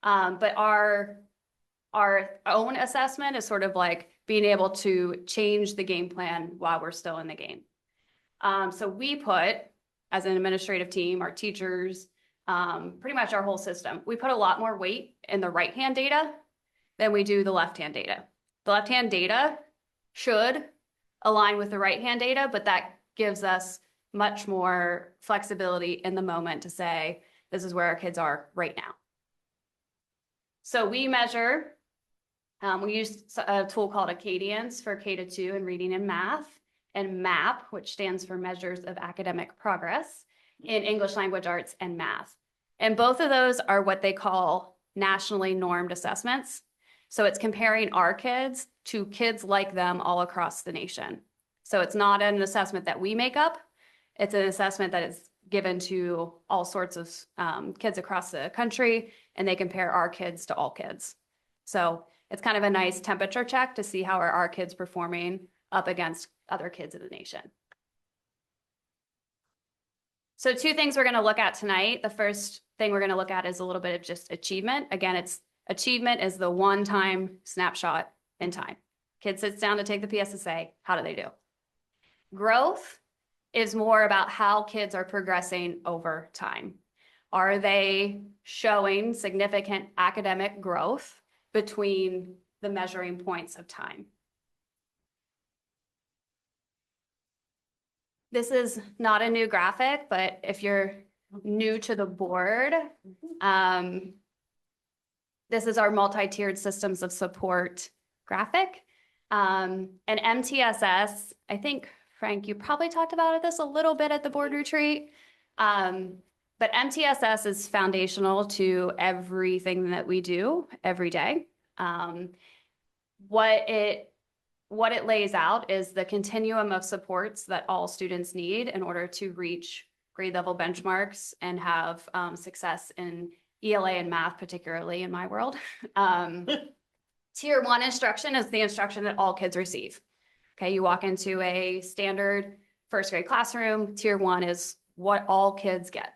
Speaker 6: But our own assessment is sort of like being able to change the game plan while we're still in the game. So we put, as an administrative team, our teachers, pretty much our whole system, we put a lot more weight in the right-hand data than we do the left-hand data. The left-hand data should align with the right-hand data, but that gives us much more flexibility in the moment to say, this is where our kids are right now. So we measure, we use a tool called Acadience for K-2 in reading and math, and MAP, which stands for Measures of Academic Progress, in English language arts and math. And both of those are what they call nationally normed assessments. So it's comparing our kids to kids like them all across the nation. So it's not an assessment that we make up. It's an assessment that is given to all sorts of kids across the country, and they compare our kids to all kids. So it's kind of a nice temperature check to see how are our kids performing up against other kids in the nation. So 2 things we're going to look at tonight. The first thing we're going to look at is a little bit of just achievement. Again, achievement is the one-time snapshot in time. Kid sits down to take the PSSA. How do they do? Growth is more about how kids are progressing over time. Are they showing significant academic growth between the measuring points of time? This is not a new graphic, but if you're new to the board, this is our multi-tiered systems of support graphic. And MTSS, I think, Frank, you probably talked about this a little bit at the board retreat, but MTSS is foundational to everything that we do every day. What it lays out is the continuum of supports that all students need in order to reach grade level benchmarks and have success in ELA and math, particularly in my world. Tier 1 instruction is the instruction that all kids receive. Okay, you walk into a standard 1st grade classroom, Tier 1 is what all kids get.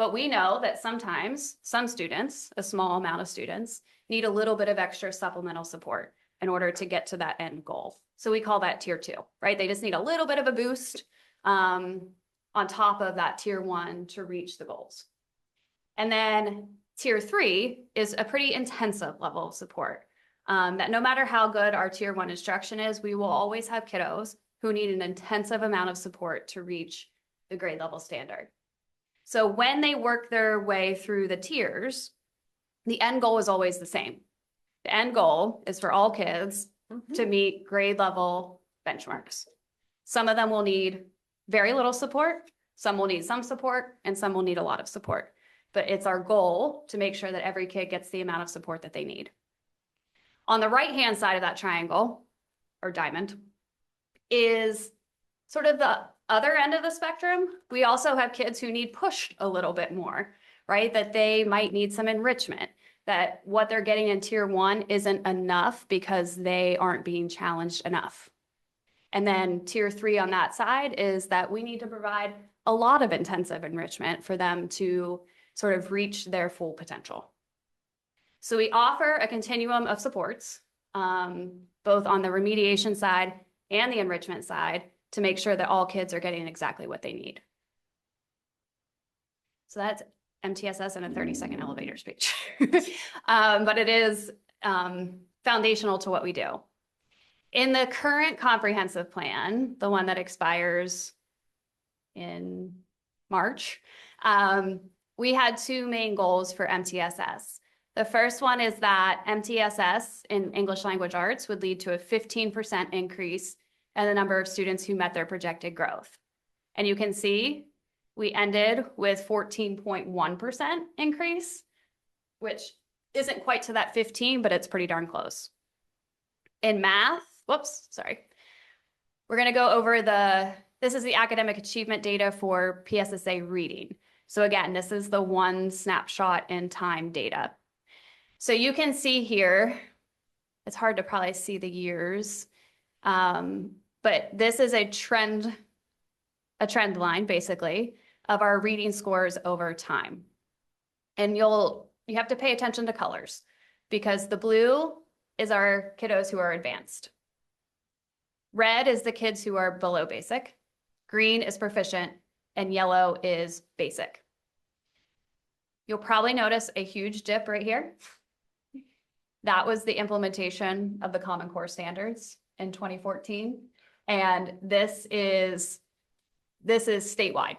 Speaker 6: But we know that sometimes some students, a small amount of students, need a little bit of extra supplemental support in order to get to that end goal. So we call that tier 2, right? They just need a little bit of a boost on top of that tier 1 to reach the goals. And then tier 3 is a pretty intensive level of support. That no matter how good our tier 1 instruction is, we will always have kiddos who need an intensive amount of support to reach the grade level standard. So when they work their way through the tiers, the end goal is always the same. The end goal is for all kids to meet grade level benchmarks. Some of them will need very little support, some will need some support, and some will need a lot of support. But it's our goal to make sure that every kid gets the amount of support that they need. On the right-hand side of that triangle, or diamond, is sort of the other end of the spectrum. We also have kids who need pushed a little bit more, right? That they might need some enrichment, that what they're getting in tier 1 isn't enough because they aren't being challenged enough. And then tier 3 on that side is that we need to provide a lot of intensive enrichment for them to sort of reach their full potential. So we offer a continuum of supports, both on the remediation side and the enrichment side, to make sure that all kids are getting exactly what they need. So that's MTSS in a 30-second elevator speech. But it is foundational to what we do. In the current comprehensive plan, the one that expires in March, we had 2 main goals for MTSS. The first one is that MTSS in English Language Arts would lead to a 15% increase in the number of students who met their projected growth. And you can see we ended with 14.1% increase, which isn't quite to that 15, but it's pretty darn close. In math, we're gonna go over this is the academic achievement data for PSSA reading. So again, this is the one snapshot in time data. So you can see here, it's hard to probably see the years, but this is a trend line basically of our reading scores over time. And you have to pay attention to colors because the blue is our kiddos who are advanced. Red is the kids who are below basic. Green is proficient and yellow is basic. You'll probably notice a huge dip right here. That was the implementation of the Common Core standards in 2014. And this is statewide.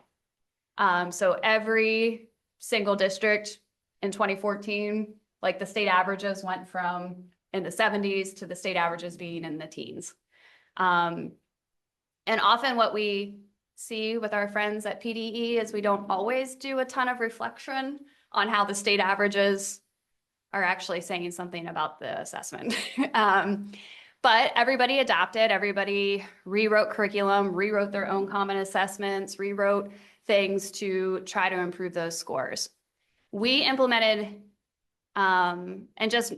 Speaker 6: So every single district in 2014, like the state averages went from in the 70s to the state averages being in the teens. And often what we see with our friends at PDE is we don't always do a ton of reflection on how the state averages are actually saying something about the assessment. But everybody adapted, everybody rewrote curriculum, rewrote their own common assessments, rewrote things to try to improve those scores. We implemented, and just,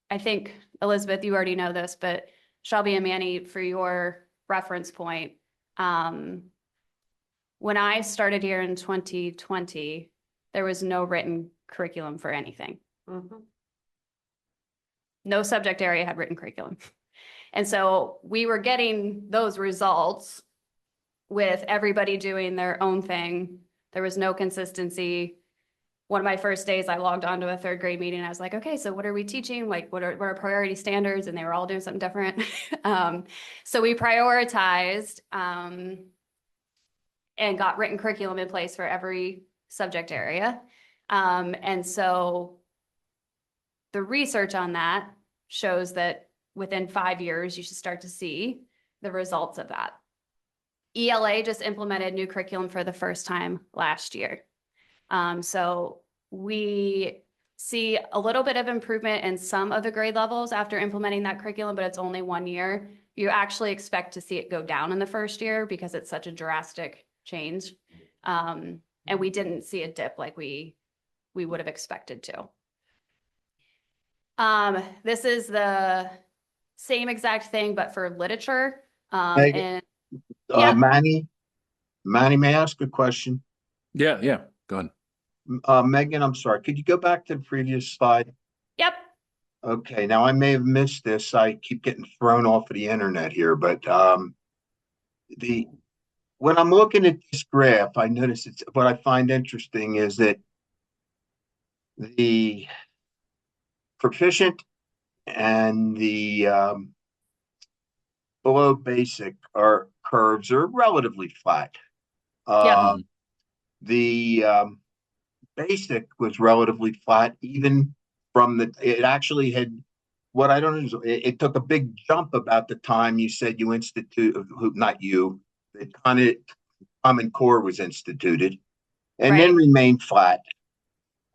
Speaker 6: I think, Elizabeth, you already know this, but Shelby and Manny, for your reference point, when I started here in 2020, there was no written curriculum for anything. No subject area had written curriculum. And so we were getting those results with everybody doing their own thing. There was no consistency. One of my first days, I logged onto a 3rd grade meeting. I was like, okay, so what are we teaching? Like, what are priority standards? And they were all doing something different. So we prioritized and got written curriculum in place for every subject area. And so the research on that shows that within 5 years, you should start to see the results of that. ELA just implemented new curriculum for the first time last year. So we see a little bit of improvement in some of the grade levels after implementing that curriculum, but it's only 1 year. You actually expect to see it go down in the first year because it's such a drastic change. And we didn't see a dip like we would have expected to. This is the same exact thing, but for literature.
Speaker 5: Megan,
Speaker 6: Yeah.
Speaker 5: Manny, may I ask a question?
Speaker 7: Yeah, go ahead.
Speaker 5: Megan, I'm sorry. Could you go back to the previous slide?
Speaker 6: Yep.
Speaker 5: Okay, now I may have missed this. I keep getting thrown off of the internet here, but the when I'm looking at this graph, I notice it's what I find interesting is that the proficient and the below basic are curves are relatively flat.
Speaker 6: Yep.
Speaker 5: The basic was relatively flat, even from it actually had what I don't know, it took a big jump about the time you said you institute, not you, the Common Core was instituted and then
Speaker 6: Right.
Speaker 5: remained flat.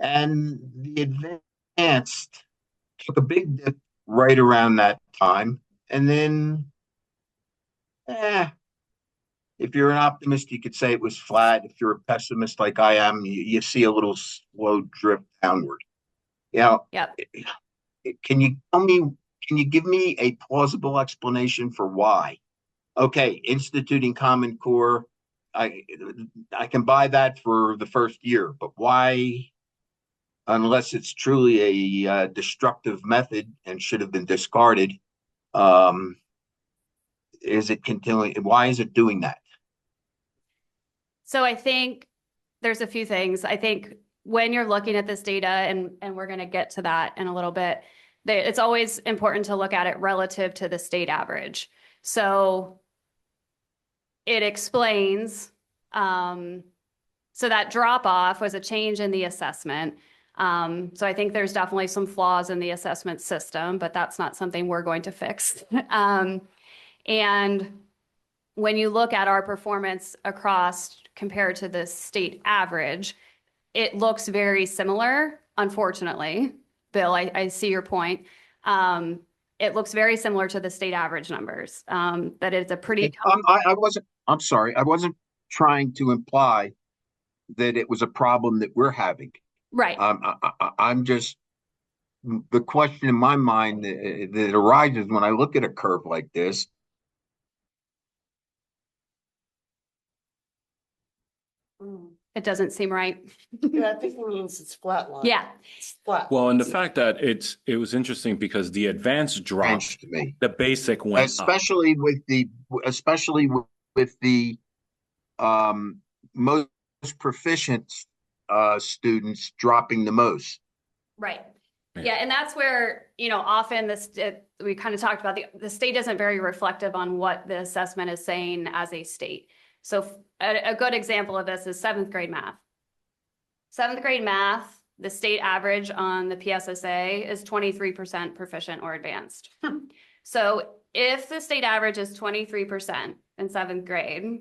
Speaker 5: And the advanced took a big dip right around that time. And then, if you're an optimist, you could say it was flat. If you're a pessimist like I am, you see a little slow drift downward. You know,
Speaker 6: Yep.
Speaker 5: can you tell me, can you give me a plausible explanation for why? Okay, instituting Common Core, I can buy that for the first year, but why, unless it's truly a destructive method and should have been discarded, um, is it continuing? Why is it doing that?
Speaker 6: So I think there's a few things. I think when you're looking at this data, and we're going to get to that in a little bit, it's always important to look at it relative to the state average. So it explains, so that drop off was a change in the assessment. So I think there's definitely some flaws in the assessment system, but that's not something we're going to fix. And when you look at our performance across compared to the state average, it looks very similar, unfortunately. Bill, I see your point. It looks very similar to the state average numbers. That it's a pretty
Speaker 5: I wasn't, I'm sorry, I wasn't trying to imply that it was a problem that we're having.
Speaker 6: right.
Speaker 5: I'm just, the question in my mind that arises when I look at a curve like this.
Speaker 6: It doesn't seem right.
Speaker 2: Yeah, I think it means it's flat line.
Speaker 6: Yeah.
Speaker 2: It's flat.
Speaker 7: Well, and the fact that it was interesting because the advanced dropped,
Speaker 5: Strange to me,
Speaker 7: the basic went up.
Speaker 5: especially with the most proficient students dropping the most.
Speaker 6: Right.
Speaker 7: Yeah.
Speaker 6: Yeah, and that's where, often we kind of talked about the state isn't very reflective on what the assessment is saying as a state. So a good example of this is seventh grade math. Seventh grade math, the state average on the PSSA is 23% proficient or advanced. So if the state average is 23% in seventh grade,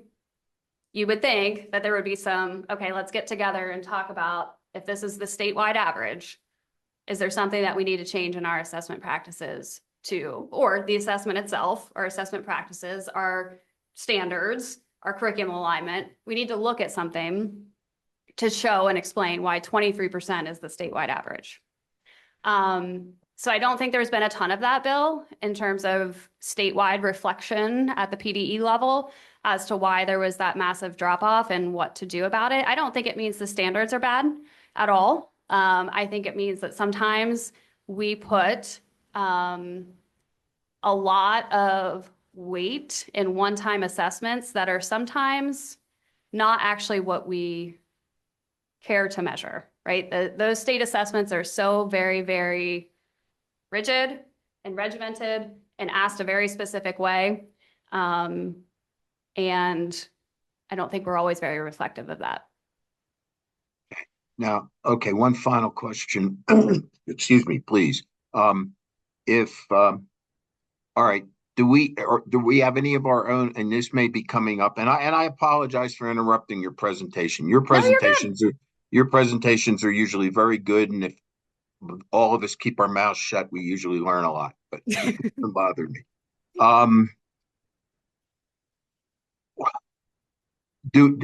Speaker 6: you would think that there would be okay, let's get together and talk about if this is the statewide average, is there something that we need to change in our assessment practices or the assessment itself, our assessment practices, our standards, our curriculum alignment? We need to look at something to show and explain why 23% is the statewide average. So I don't think there's been a ton of that, Bill, in terms of statewide reflection at the PDE level as to why there was that massive drop off and what to do about it. I don't think it means the standards are bad at all. I think it means that sometimes we put a lot of weight in one-time assessments that are sometimes not actually what we care to measure, right? Those state assessments are so very, very rigid and regimented and asked a very specific way. And I don't think we're always very reflective of that.
Speaker 5: Now, okay, one final question. Excuse me, please. All right, do we have any of our own, and this may be coming up, and I apologize for interrupting your presentation. Your presentations are usually very good, and if all of us keep our mouths shut, we usually learn a lot, but it doesn't bother me. Do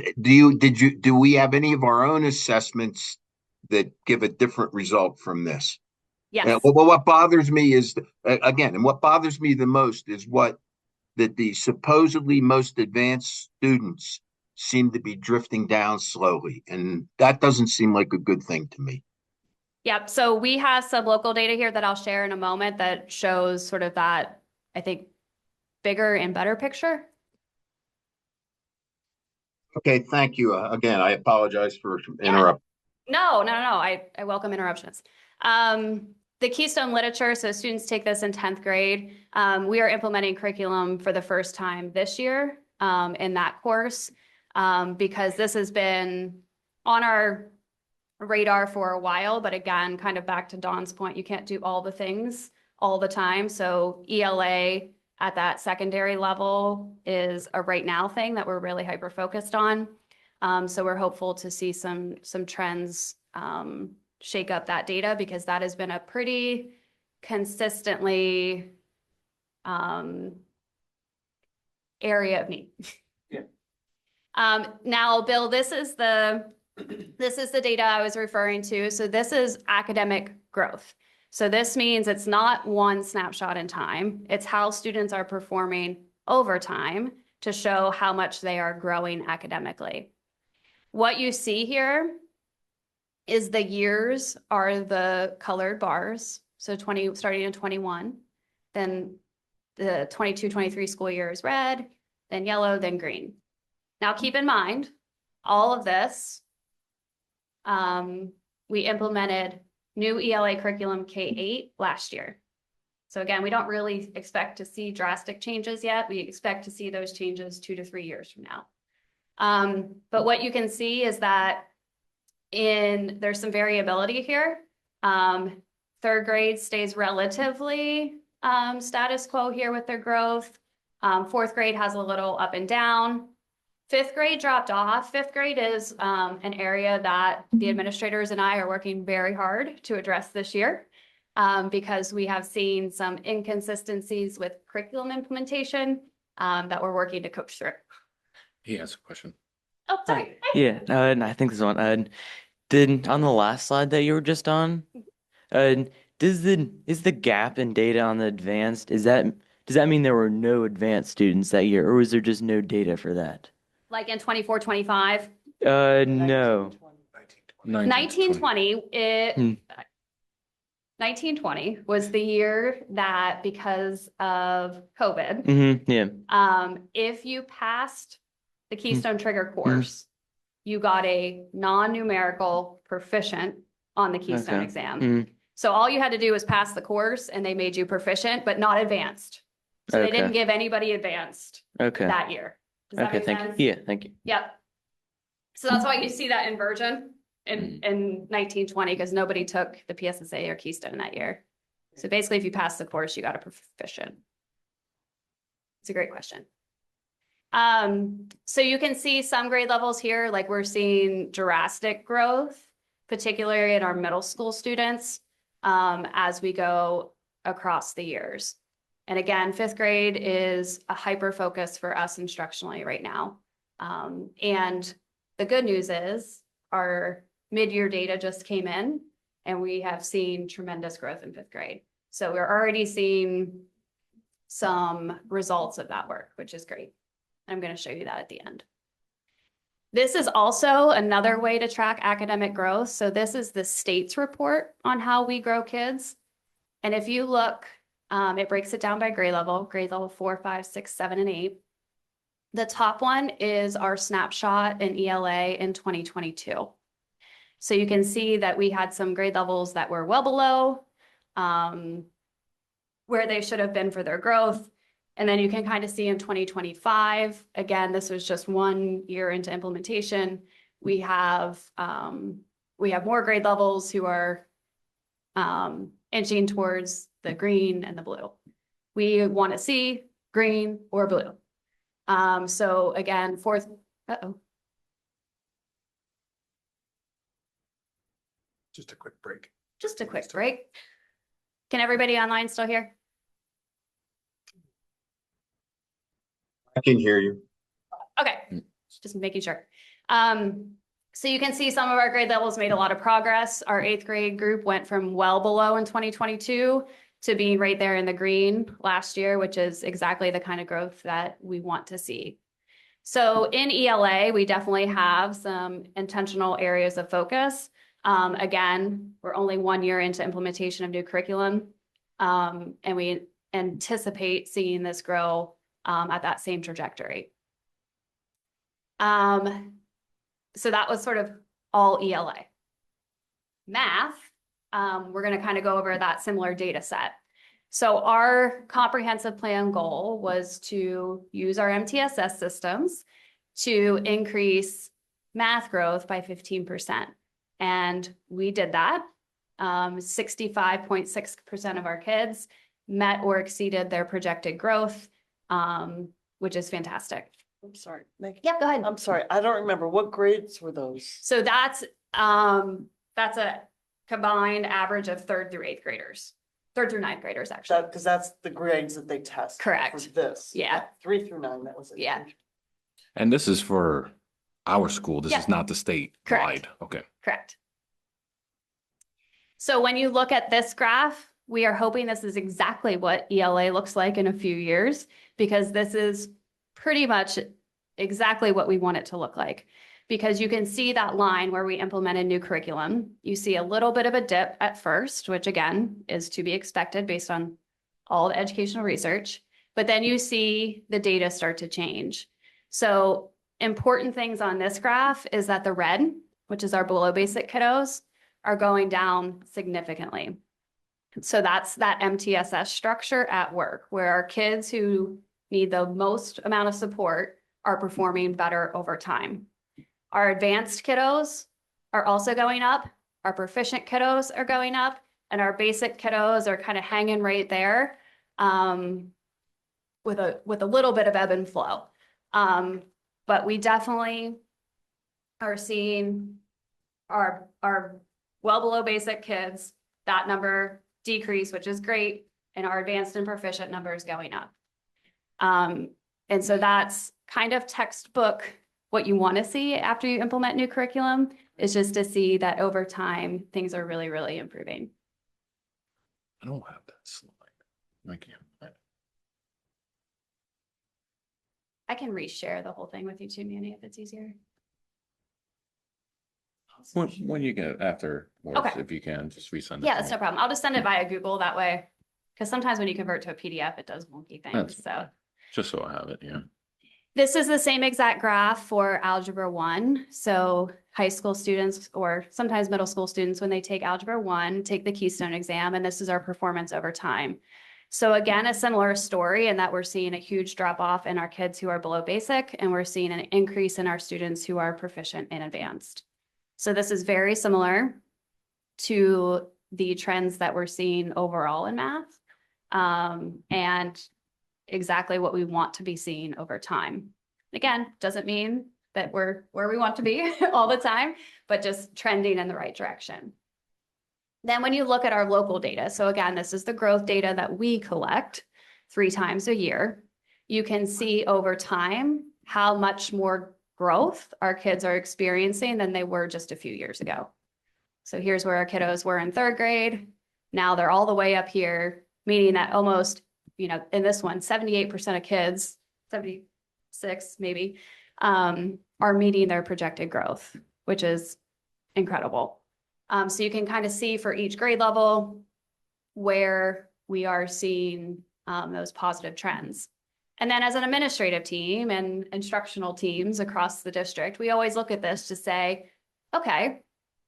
Speaker 5: we have any of our own assessments that give a different result from this?
Speaker 6: Yes.
Speaker 5: Well, what bothers me is, again, and what bothers me the most is that the supposedly most advanced students seem to be drifting down slowly, and that doesn't seem like a good thing to me.
Speaker 6: Yep, so we have some local data here that I'll share in a moment that shows sort of that, I think, bigger and better picture.
Speaker 5: Okay, thank you. Again, I apologize for interrupting.
Speaker 6: No. I welcome interruptions. The Keystone Literature, so students take this in 10th grade. We are implementing curriculum for the first time this year in that course because this has been on our radar for a while, but again, kind of back to Dawn's point, you can't do all the things all the time. So ELA at that secondary level is a right now thing that we're really hyper focused on. So we're hopeful to see some trends shake up that data because that has been a pretty consistently area of need.
Speaker 1: Yeah.
Speaker 6: Now, Bill, this is the data I was referring to. So this is academic growth. So this means it's not one snapshot in time. It's how students are performing over time to show how much they are growing academically. What you see here is the years are the colored bars. So starting in 21, then the 22-23 school year is red, then yellow, then green. Now keep in mind, all of this, we implemented new ELA curriculum K-8 last year. So again, we don't really expect to see drastic changes yet. We expect to see those changes 2 to 3 years from now. But what you can see is that there's some variability here. 3rd grade stays relatively status quo here with their growth. 4th grade has a little up and down. 5th grade dropped off. 5th grade is an area that the administrators and I are working very hard to address this year because we have seen some inconsistencies with curriculum implementation that we're working to coach through.
Speaker 7: He has a question.
Speaker 6: Oh, sorry.
Speaker 8: Yeah, and I think this one. Did on the last slide that you were just on, is the gap in data on the advanced, does that mean there were no advanced students that year, or was there just no data for that?
Speaker 6: Like in 24, 25.
Speaker 8: No.
Speaker 6: 1920, 1920 was the year that because of COVID,
Speaker 8: Mm-hmm. Yeah.
Speaker 6: if you passed the Keystone Trigger course, you got a non-numerical proficient on the Keystone
Speaker 8: Okay.
Speaker 6: exam. So all you had to do was pass the course and they made you proficient, but not advanced. So they didn't
Speaker 8: Okay.
Speaker 6: give anybody advanced
Speaker 8: Okay.
Speaker 6: that year. Does that
Speaker 8: Okay.
Speaker 6: make
Speaker 8: Thank
Speaker 6: sense?
Speaker 8: you. Yeah. Thank you.
Speaker 6: Yep. So that's why you see that inversion in 1920, because nobody took the PSSA or Keystone that year. So basically, if you pass the course, you got a proficient. It's a great question. So you can see some grade levels here, like we're seeing drastic growth, particularly in our middle school students, as we go across the years. And again, 5th grade is a hyper focus for us instructionally right now. And the good news is our mid-year data just came in and we have seen tremendous growth in 5th grade. So we're already seeing some results of that work, which is great. I'm going to show you that at the end. This is also another way to track academic growth. So this is the state's report on how we grow kids. And if you look, it breaks it down by grade level 4, 5, 6, 7, and 8. The top one is our snapshot in ELA in 2022. So you can see that we had some grade levels that were well below where they should have been for their growth. And then you can kind of see in 2025, again, this was just 1 year into implementation. We have more grade levels who are inching towards the green and the blue. We want to see green or blue. So again, 4th,
Speaker 1: Just a quick break.
Speaker 6: just a quick break. Can everybody online still hear?
Speaker 5: I can hear you.
Speaker 6: Okay, just making sure. So you can see some of our grade levels made a lot of progress. Our 8th grade group went from well below in 2022 to being right there in the green last year, which is exactly the kind of growth that we want to see. So in ELA, we definitely have some intentional areas of focus. Again, we're only 1 year into implementation of new curriculum. And we anticipate seeing this grow at that same trajectory. So that was sort of all ELA. Math, we're going to kind of go over that similar data set. So our comprehensive plan goal was to use our MTSS systems to increase math growth by 15%. And we did that. 65.6% of our kids met or exceeded their projected growth, which is fantastic.
Speaker 2: I'm sorry, Megan.
Speaker 6: Yeah, go ahead.
Speaker 2: I'm sorry, I don't remember. What grades were those?
Speaker 6: So that's a combined average of 3rd through 8th graders, 3rd through 9th graders, actually.
Speaker 2: That, because that's the grades that they test.
Speaker 6: Correct.
Speaker 2: For this.
Speaker 6: Yeah.
Speaker 2: 3 through 9, that was it.
Speaker 6: Yeah.
Speaker 7: And this is for our school. This
Speaker 6: Yeah.
Speaker 7: is not the state
Speaker 6: Correct.
Speaker 7: wide. Okay.
Speaker 6: Correct. So when you look at this graph, we are hoping this is exactly what ELA looks like in a few years, because this is pretty much exactly what we want it to look like. Because you can see that line where we implemented new curriculum. You see a little bit of a dip at first, which again is to be expected based on all the educational research. But then you see the data start to change. So important things on this graph is that the red, which is our below basic kiddos, are going down significantly. So that's that MTSS structure at work, where our kids who need the most amount of support are performing better over time. Our advanced kiddos are also going up, our proficient kiddos are going up, and our basic kiddos are kind of hanging right there with a little bit of ebb and flow. But we definitely are seeing our well below basic kids, that number decrease, which is great, and our advanced and proficient numbers going up. And so that's kind of textbook what you want to see after you implement new curriculum, is just to see that over time, things are really, really improving.
Speaker 7: I don't have that slide. Thank you.
Speaker 6: I can reshare the whole thing with you too, Manny, if it's easier.
Speaker 7: When you get after,
Speaker 6: Okay.
Speaker 7: if you can, just resend it.
Speaker 6: Yeah,
Speaker 7: to
Speaker 6: that's
Speaker 7: me.
Speaker 6: no problem. I'll just send it via Google that way. Because sometimes when you convert to a PDF, it does wonky things,
Speaker 7: That's
Speaker 6: so.
Speaker 7: Just so I have it, yeah.
Speaker 6: This is the same exact graph for Algebra 1. So high school students, or sometimes middle school students, when they take Algebra 1, take the Keystone exam, and this is our performance over time. So again, a similar story in that we're seeing a huge drop off in our kids who are below basic, and we're seeing an increase in our students who are proficient and advanced. So this is very similar to the trends that we're seeing overall in math, and exactly what we want to be seeing over time. Again, doesn't mean that we're where we want to be all the time, but just trending in the right direction. Then when you look at our local data, so again, this is the growth data that we collect 3 times a year. You can see over time how much more growth our kids are experiencing than they were just a few years ago. So here's where our kiddos were in 3rd grade. Now they're all the way up here, meaning that almost, you know, in this one, 78% of kids, 76 maybe, are meeting their projected growth, which is incredible. So you can kind of see for each grade level where we are seeing those positive trends. And then as an administrative team and instructional teams across the district, we always look at this to say, okay,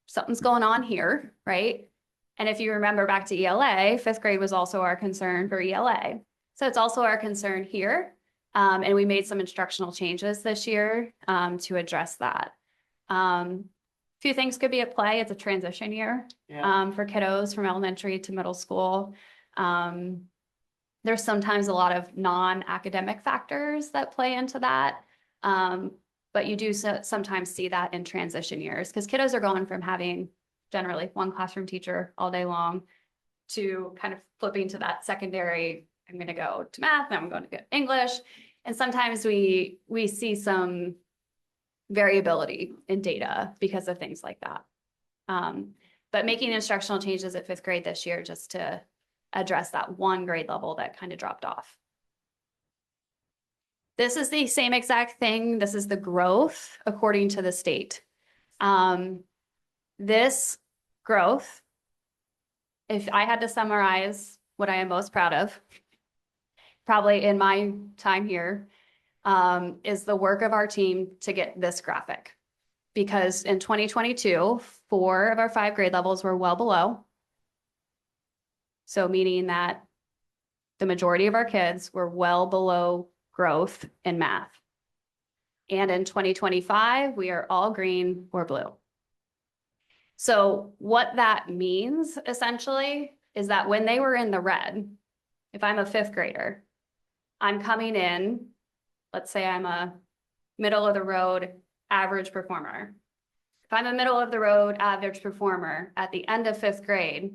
Speaker 6: something's going on here, right? And if you remember back to ELA, 5th grade was also our concern for ELA. So it's also our concern here. And we made some instructional changes this year to address that. Few things could be at play. It's a transition year for kiddos from elementary to middle school. There's sometimes a lot of non-academic factors that play into that. But you do sometimes see that in transition years, because kiddos are going from having generally one classroom teacher all day long to kind of flipping to that secondary, I'm going to go to math, then I'm going to go English. And sometimes we see some variability in data because of things like that. But making instructional changes at 5th grade this year just to address that one grade level that kind of dropped off. This is the same exact thing. This is the growth according to the state. This growth, if I had to summarize what I am most proud of, probably in my time here, is the work of our team to get this graphic. Because in 2022, 4 of our 5 grade levels were well below. So meaning that the majority of our kids were well below growth in math. And in 2025, we are all green or blue. So what that means essentially is that when they were in the red, if I'm a 5th grader, I'm coming in, let's say I'm a middle of the road average performer. If I'm a middle of the road average performer at the end of 5th grade,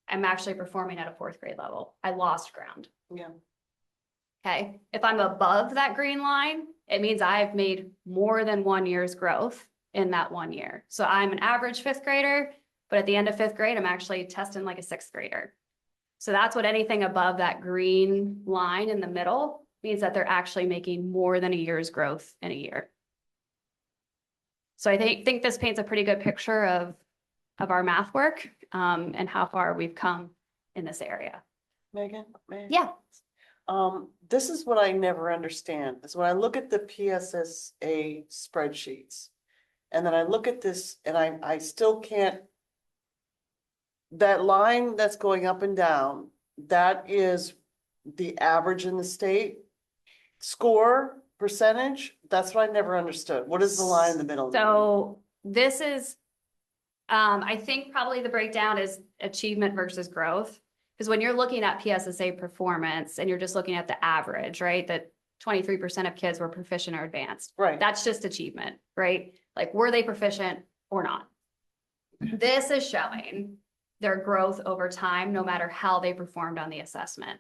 Speaker 6: I'm actually performing at a 4th grade level. I lost ground.
Speaker 2: Yeah.
Speaker 6: Okay. If I'm above that green line, it means I've made more than 1 year's growth in that 1 year. So I'm an average 5th grader, but at the end of 5th grade, I'm actually testing like a 6th grader. So that's what anything above that green line in the middle means, that they're actually making more than a year's growth in a year. So I think this paints a pretty good picture of our math work, and how far we've come in this area.
Speaker 2: Megan? May I?
Speaker 6: Yeah.
Speaker 2: This is what I never understand, is when I look at the PSSA spreadsheets, and then I look at this and I still can't. That line that's going up and down, that is the average in the state score percentage. That's what I never understood. What is the line in the middle?
Speaker 6: So this is, I think probably the breakdown is achievement versus growth. Because when you're looking at PSSA performance and you're just looking at the average, right? That 23% of kids were proficient or advanced.
Speaker 2: Right.
Speaker 6: That's just achievement, right? Like, were they proficient or not? This is showing their growth over time, no matter how they performed on the assessment.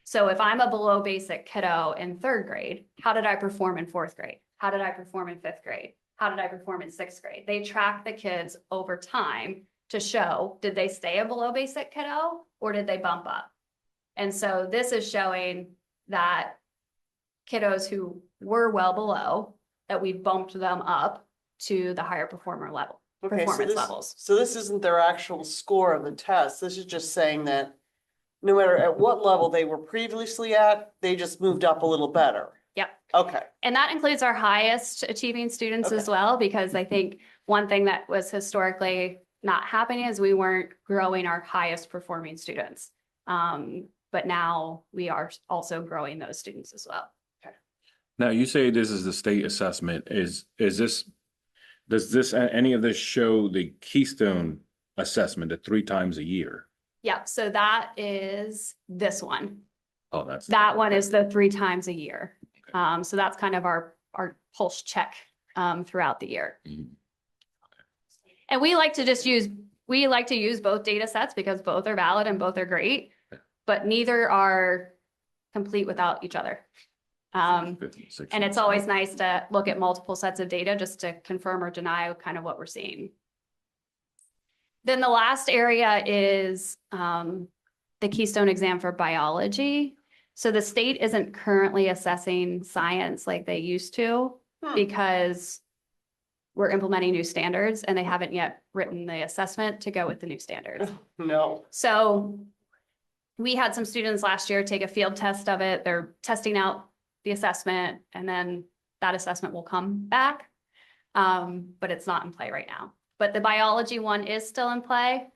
Speaker 6: So if I'm a below basic kiddo in 3rd grade, how did I perform in 4th grade? How did I perform in 5th grade? How did I perform in 6th grade? They track the kids over time to show, did they stay a below basic kiddo or did they bump up? And so this is showing that kiddos who were well below, that we bumped them up to the higher performer level,
Speaker 2: Okay, so
Speaker 6: performance
Speaker 2: this,
Speaker 6: levels.
Speaker 2: so this isn't their actual score of the test. This is just saying that no matter at what level they were previously at, they just moved up a little better.
Speaker 6: Yep.
Speaker 2: Okay,
Speaker 6: And that includes our highest achieving students as
Speaker 2: Okay.
Speaker 6: well, because I think one thing that was historically not happening is we weren't growing our highest performing students. But now we are also growing those students as well.
Speaker 7: Now, you say this is the state assessment. Does any of this show the Keystone assessment at 3 times a year?
Speaker 6: Yeah, so that is this one.
Speaker 7: Oh, that's.
Speaker 6: That one is the 3 times a year. So that's kind of our pulse check throughout the year.
Speaker 7: Mhm.
Speaker 6: And we like to use both data sets because both are valid and both are great, but neither are complete without each other.
Speaker 7: 15, 16.
Speaker 6: And it's always nice to look at multiple sets of data just to confirm or deny kind of what we're seeing. Then the last area is the Keystone exam for biology. So the state isn't currently assessing science like they used to because we're implementing new standards and they haven't yet written the assessment to go with the new standards.
Speaker 2: no.
Speaker 6: So we had some students last year take a field test of it. They're testing out the assessment and then that assessment will come back. But it's not in play right now. But the biology one is still in play.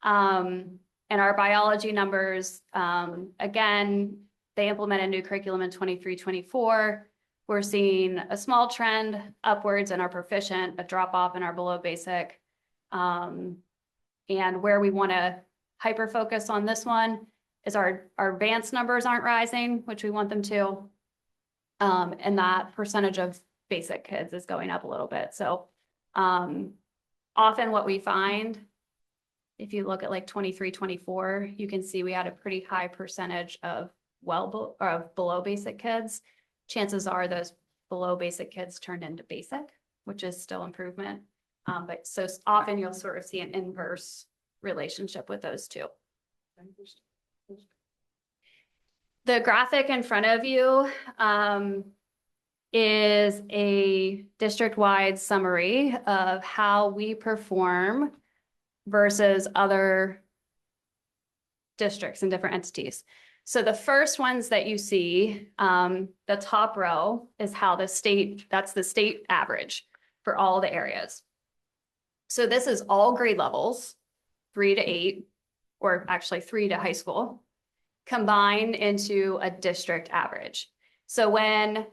Speaker 6: And our biology numbers, again, they implement a new curriculum in 23-24. We're seeing a small trend upwards in our proficient, a drop off in our below basic. And where we want to hyper focus on this one is our advanced numbers aren't rising, which we want them to. And that percentage of basic kids is going up a little bit. So often what we find, if you look at like 23-24, you can see we had a pretty high percentage of below basic kids. Chances are those below basic kids turned into basic, which is still improvement. But so often you'll sort of see an inverse relationship with those two. the graphic in front of you is a district-wide summary of how we perform versus other districts and different entities. So the first ones that you see, the top row is how that's the state average for all the areas. So this is all grade levels, 3 to 8, or actually 3 to high school, combined into a district average. So when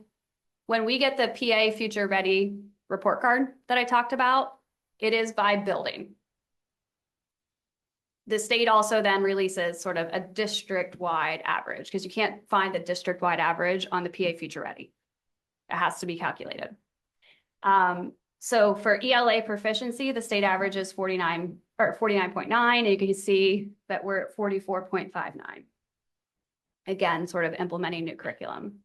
Speaker 6: we get the PA Future Ready report card that I talked about, it is by building. The state also then releases sort of a district-wide average, because you can't find the district-wide average on the PA Future Ready. It has to be calculated. So for ELA proficiency, the state average is 49 or 49.9, and you can see that we're at 44.59. Again, sort of implementing new curriculum.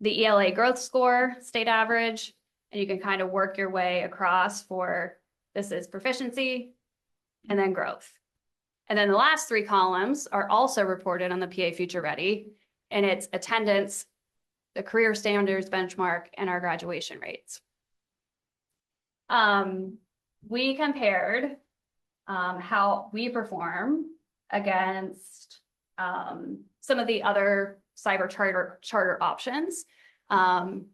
Speaker 6: The ELA growth score, state average, and you can kind of work your way across for, this is proficiency and then growth. And then the last 3 columns are also reported on the PA Future Ready, and it's attendance, the career standards benchmark, and our graduation rates. We compared how we perform against some of the other cyber charter options,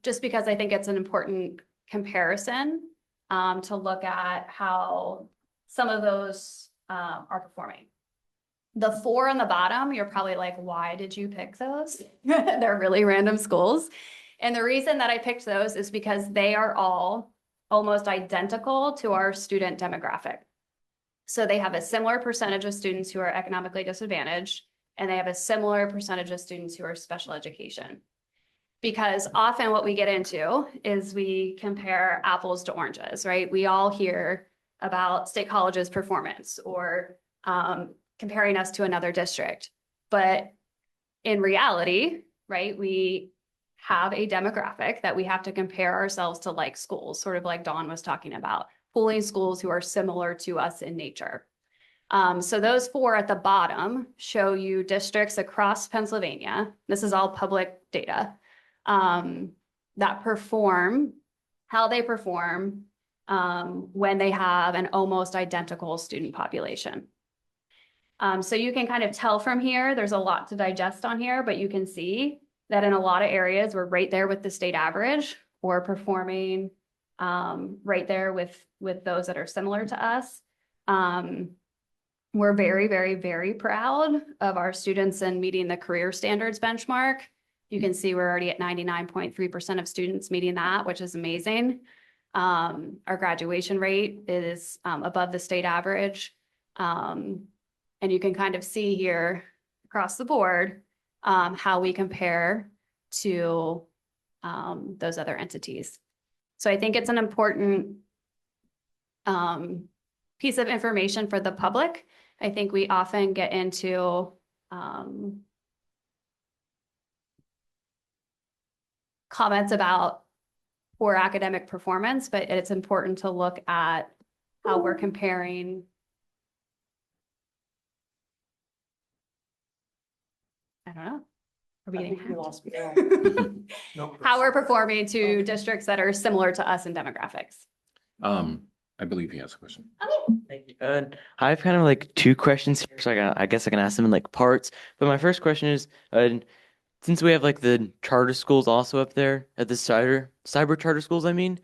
Speaker 6: just because I think it's an important comparison to look at how some of those are performing. The 4 on the bottom, you're probably like, why did you pick those? They're really random schools. And the reason that I picked those is because they are all almost identical to our student demographic. So they have a similar percentage of students who are economically disadvantaged, and they have a similar percentage of students who are special education. Because often what we get into is we compare apples to oranges, right? We all hear about state colleges' performance or comparing us to another district. But in reality, right, we have a demographic that we have to compare ourselves to, like schools, sort of like Dawn was talking about, pooling schools who are similar to us in nature. So those 4 at the bottom show you districts across Pennsylvania. This is all public data that perform, how they perform when they have an almost identical student population. So you can kind of tell from here, there's a lot to digest on here, but you can see that in a lot of areas, we're right there with the state average, or performing right there with those that are similar to us. We're very, very, very proud of our students in meeting the career standards benchmark. You can see we're already at 99.3% of students meeting that, which is amazing. Our graduation rate is above the state average. And you can kind of see here across the board how we compare to those other entities. So I think it's an important piece of information for the public. I think we often get into comments about poor academic performance, but it's important to look at how we're comparing I don't know. Are we getting hacked?
Speaker 1: Nope.
Speaker 6: How we're performing to districts that are similar to us in demographics.
Speaker 7: I believe he has a question.
Speaker 8: Thank you. I have kind of like 2 questions here, so I guess I can ask them in like parts. But my first question is, since we have like the charter schools also up there at the cyber charter schools, I mean,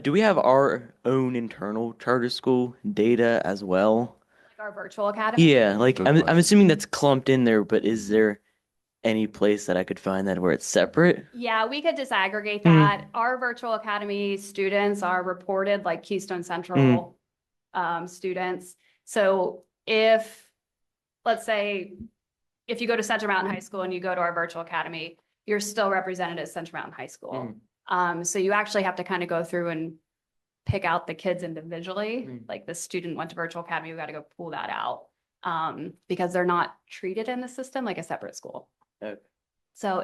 Speaker 8: do we have our own internal charter school data as well?
Speaker 6: Like our virtual academy.
Speaker 8: Yeah, like
Speaker 7: Good
Speaker 8: I'm
Speaker 7: question.
Speaker 8: assuming that's clumped in there, but is there any place that I could find that where it's separate?
Speaker 6: Yeah, we could disaggregate that. Our virtual academy students are reported like Keystone Central students. So let's say, if you go to Central Mountain High School and you go to our virtual academy, you're still represented as Central Mountain High School. So you actually have to kind of go through and pick out the kids individually. Like the student went to virtual academy, we got to go pull that out because they're not treated in the system like a separate school.
Speaker 8: Okay.
Speaker 6: So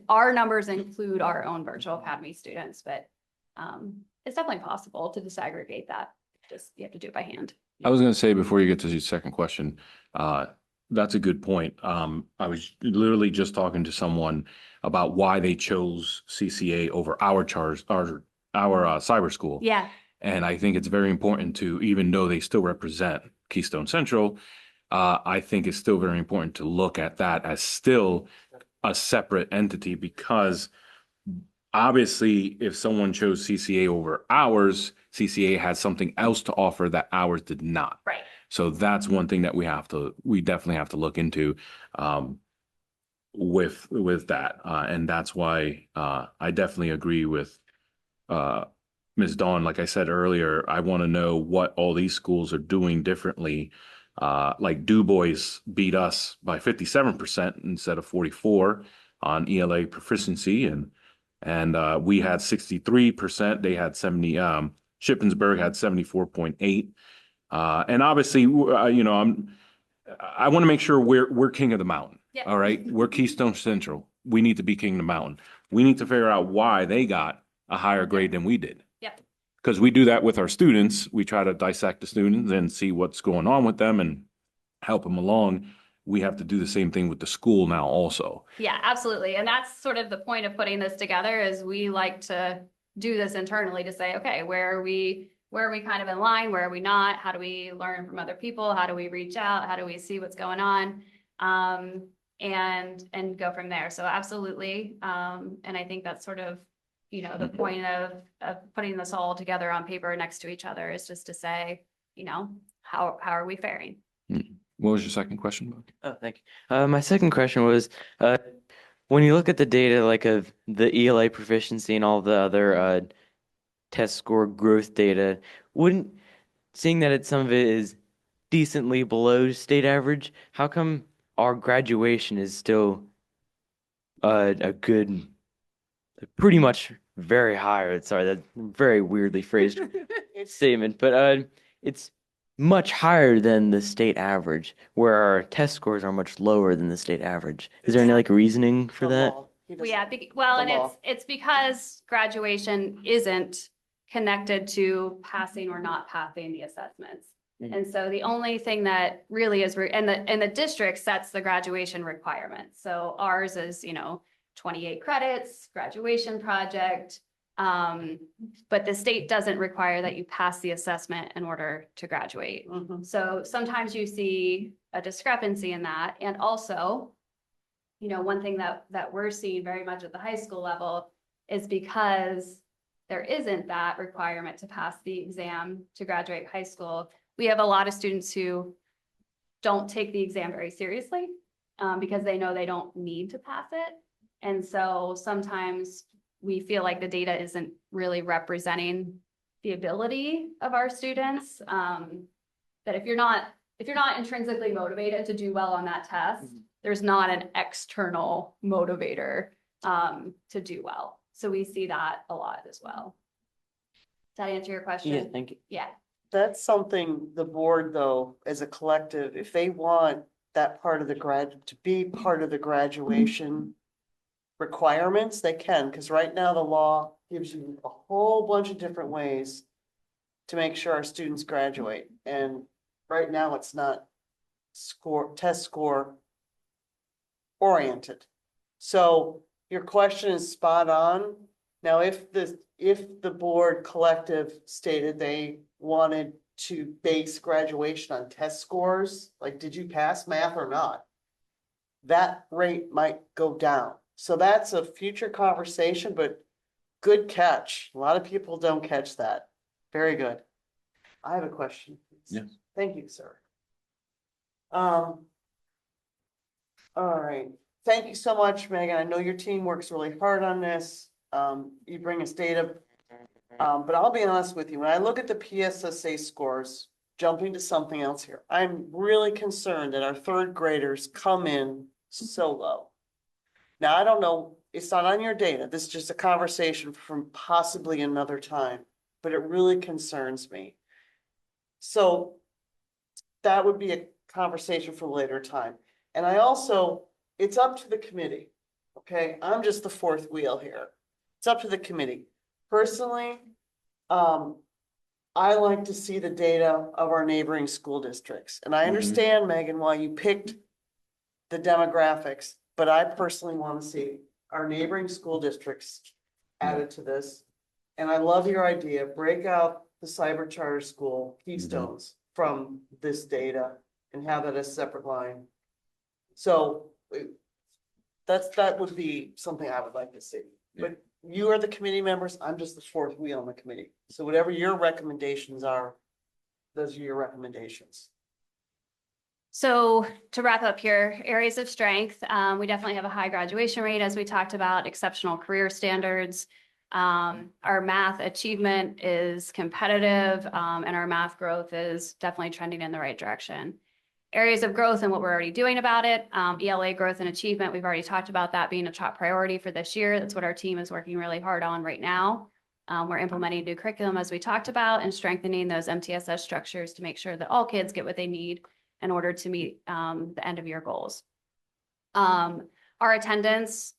Speaker 6: our numbers include our own virtual academy students, but it's definitely possible to disaggregate that. Just you have to do it by hand.
Speaker 7: I was going to say before you get to your second question, That's a good point. I was literally just talking to someone about why they chose CCA over our charge, our cyber school.
Speaker 6: Yeah,
Speaker 7: And I think it's very important to, even though they still represent Keystone Central, I think it's still very important to look at that as still a separate entity, because obviously if someone chose CCA over ours, CCA has something else to offer that ours did not.
Speaker 6: right.
Speaker 7: So that's one thing that we definitely have to look into with that. And that's why I definitely agree with Ms. Dawn. Like I said earlier, I want to know what all these schools are doing differently. Like Du Bois beat us by 57% instead of 44 on ELA proficiency, and we had 63%. They had 70. Shippensburg had 74.8. And obviously, I want to make sure we're king of the mountain.
Speaker 6: Yeah.
Speaker 7: All right, we're Keystone Central. We need to be king of the mountain. We need to figure out why they got a higher grade than we did.
Speaker 6: Yep.
Speaker 7: Because we do that with our students. We try to dissect the students and see what's going on with them and help them along. We have to do the same thing with the school now also.
Speaker 6: Yeah, absolutely. And that's sort of the point of putting this together, is we like to do this internally to say, okay, where are we kind of in line? Where are we not? How do we learn from other people? How do we reach out? How do we see what's going on? And go from there. So absolutely. And I think that's sort of, the point of putting this all together on paper next to each other, is just to say, how are we faring?
Speaker 7: What was your second question, Buck?
Speaker 8: Oh, thank you. My second question was, when you look at the data, like of the ELA proficiency and all the other test score growth data, seeing that some of it is decently below state average, how come our graduation is still a good, pretty much very high? Sorry, that's very weirdly phrased statement, but it's much higher than the state average, where our test scores are much lower than the state average. Is there any like reasoning for that?
Speaker 6: Well, yeah, well,
Speaker 2: the
Speaker 6: and
Speaker 2: law.
Speaker 6: it's because graduation isn't connected to passing or not passing the assessments.
Speaker 2: Mm-hmm.
Speaker 6: And so the only thing that really is, and the district sets the graduation requirements. So ours is, 28 credits, graduation project. But the state doesn't require that you pass the assessment in order to graduate.
Speaker 2: Mhm.
Speaker 6: So sometimes you see a discrepancy in that. And also, one thing that we're seeing very much at the high school level is because there isn't that requirement to pass the exam to graduate high school. We have a lot of students who don't take the exam very seriously because they know they don't need to pass it. And so sometimes we feel like the data isn't really representing the ability of our students. That if you're not intrinsically motivated to do well on that test, there's not an external motivator to do well. So we see that a lot as well. Does that answer your question?
Speaker 8: Yeah, thank you.
Speaker 6: Yeah.
Speaker 2: That's something the board, though, as a collective, if they want that part of to be part of the graduation requirements, they can, because right now the law gives you a whole bunch of different ways to make sure our students graduate. And right now it's not test score oriented. So your question is spot on. Now, if the board collective stated they wanted to base graduation on test scores, like did you pass math or not, that rate might go down. So that's a future conversation, but good catch. A lot of people don't catch that. Very good. I have a question. Please.
Speaker 7: Yes.
Speaker 2: Thank you, sir. All right. Thank you so much, Megan. I know your team works really hard on this. You bring us data. But I'll be honest with you, when I look at the PSSA scores, jumping to something else here, I'm really concerned that our third graders come in so low. Now, I don't know, it's not on your data. This is just a conversation from possibly another time, but it really concerns me. So that would be a conversation for a later time. And it's up to the committee. Okay, I'm just the fourth wheel here. It's up to the committee. Personally, I like to see the data of our neighboring school districts. And I understand, Megan, why you picked the demographics, but I personally want to see our neighboring school districts added to this. And I love your idea, break out the cyber charter school keystones from this data and have it as a separate line. So that would be something I would like to see. But you are the committee members, I'm just the fourth wheel on the committee. So whatever your recommendations are, those are your recommendations.
Speaker 6: So to wrap up here, areas of strength, we definitely have a high graduation rate, as we talked about, exceptional career standards. Our math achievement is competitive, and our math growth is definitely trending in the right direction. Areas of growth and what we're already doing about it, ELA growth and achievement, we've already talked about that being a top priority for this year. That's what our team is working really hard on right now. We're implementing new curriculum, as we talked about, and strengthening those MTSS structures to make sure that all kids get what they need in order to meet the end of year goals. Our attendance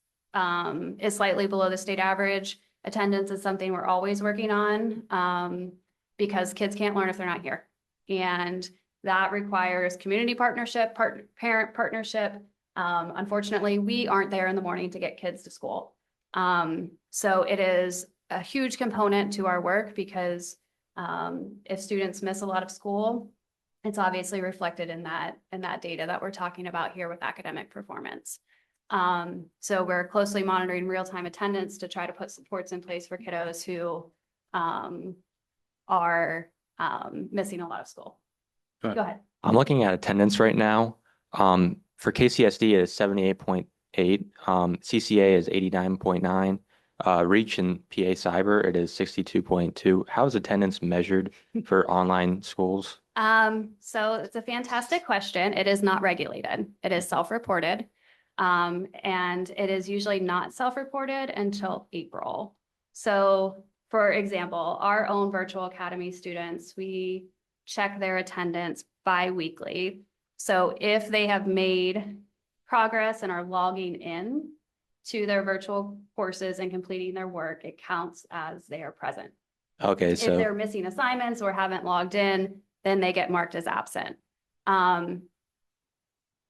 Speaker 6: is slightly below the state average. Attendance is something we're always working on because kids can't learn if they're not here. And that requires community partnership, parent partnership. Unfortunately, we aren't there in the morning to get kids to school. So it is a huge component to our work because if students miss a lot of school, it's obviously reflected in that data that we're talking about here with academic performance. So we're closely monitoring real-time attendance to try to put supports in place for kiddos who are missing a lot of school. Go ahead.
Speaker 9: I'm looking at attendance right now. For KCSD it is 78.8, CCA is 89.9, Reach and PA Cyber it is 62.2. How is attendance measured for online schools?
Speaker 6: So it's a fantastic question. It is not regulated. It is self-reported. And it is usually not self-reported until April. So for example, our own virtual academy students, we check their attendance bi-weekly. So if they have made progress and are logging in to their virtual courses and completing their work, it counts as they are present.
Speaker 9: Okay,
Speaker 6: If
Speaker 9: so
Speaker 6: they're missing assignments or haven't logged in, then they get marked as absent.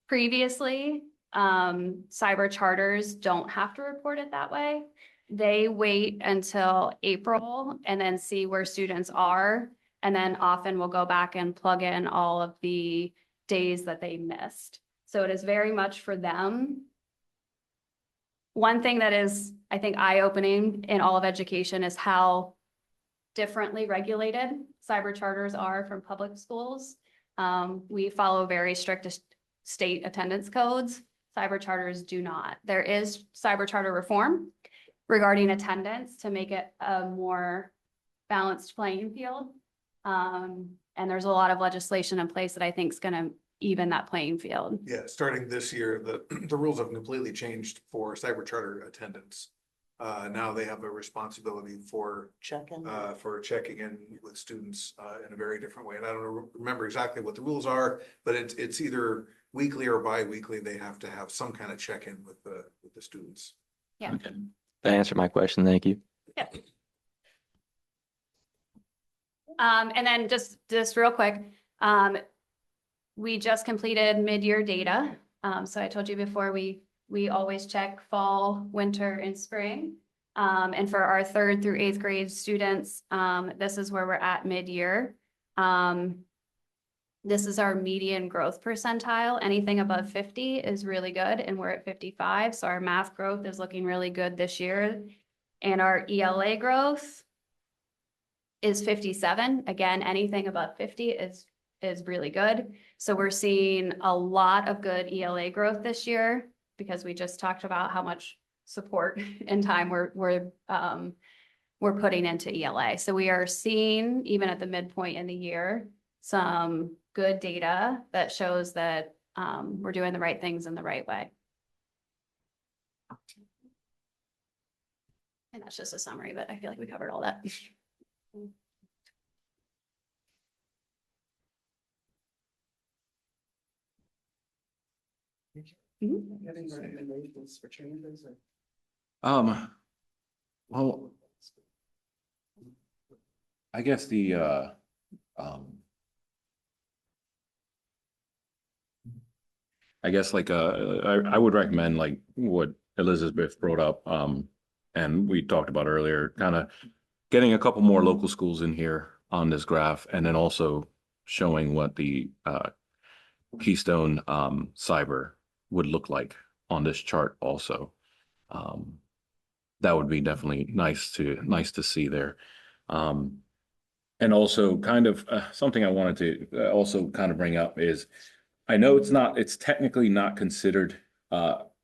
Speaker 6: Previously, cyber charters don't have to report it that way. They wait until April and then see where students are. And then often we'll go back and plug in all of the days that they missed. So it is very much for them. One thing that is, I think, eye-opening in all of education is how differently regulated cyber charters are from public schools. We follow very strict state attendance codes. Cyber charters do not. There is cyber charter reform regarding attendance to make it a more balanced playing field. And there's a lot of legislation in place that I think is going to even that playing field.
Speaker 1: Yeah, starting this year, the rules have completely changed for cyber charter attendance. Now they have a responsibility for checking in with students in a very different way. And I don't remember exactly what the rules are, but it's either weekly or bi-weekly. They have to have some kind of check-in with the students.
Speaker 6: Yeah.
Speaker 9: okay. That answered my question. Thank you.
Speaker 6: Yeah. And then just real quick, we just completed mid-year data. So I told you before, we always check fall, winter, and spring. And for our 3rd through 8th grade students, this is where we're at mid-year. This is our median growth percentile. Anything above 50 is really good, and we're at 55. So our math growth is looking really good this year. And our ELA growth is 57. Again, anything above 50 is really good. So we're seeing a lot of good ELA growth this year because we just talked about how much support and time we're putting into ELA. So we are seeing, even at the midpoint in the year, some good data that shows that we're doing the right things in the right way. And that's just a summary, but I feel like we covered all that.
Speaker 2: Any recommendations for changes?
Speaker 7: Well, I guess I guess like, I would recommend like what Elizabeth brought up, and we talked about earlier, kind of getting a couple more local schools in here on this graph, and then also showing what the, Keystone, cyber would look like on this chart also. Um, that would be definitely nice to see there. And also kind of, something I wanted to, also kind of bring up is, I know it's technically not considered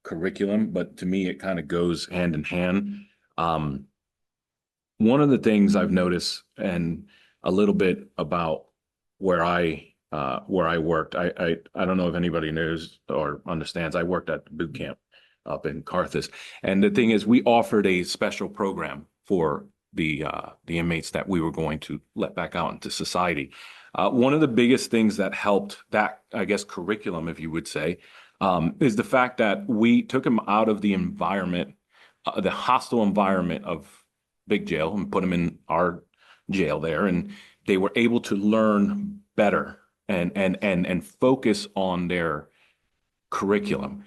Speaker 7: curriculum, but to me, it kind of goes hand in hand. Um, One of the things I've noticed, and a little bit about where I worked, I don't know if anybody knows or understands, I worked at boot camp up in Carthage. And the thing is, we offered a special program for the inmates that we were going to let back out into society. One of the biggest things that helped that, I guess, curriculum, if you would say, is the fact that we took them out of the environment, the hostile environment of big jail, and put them in our jail there, and they were able to learn better and focus on their curriculum.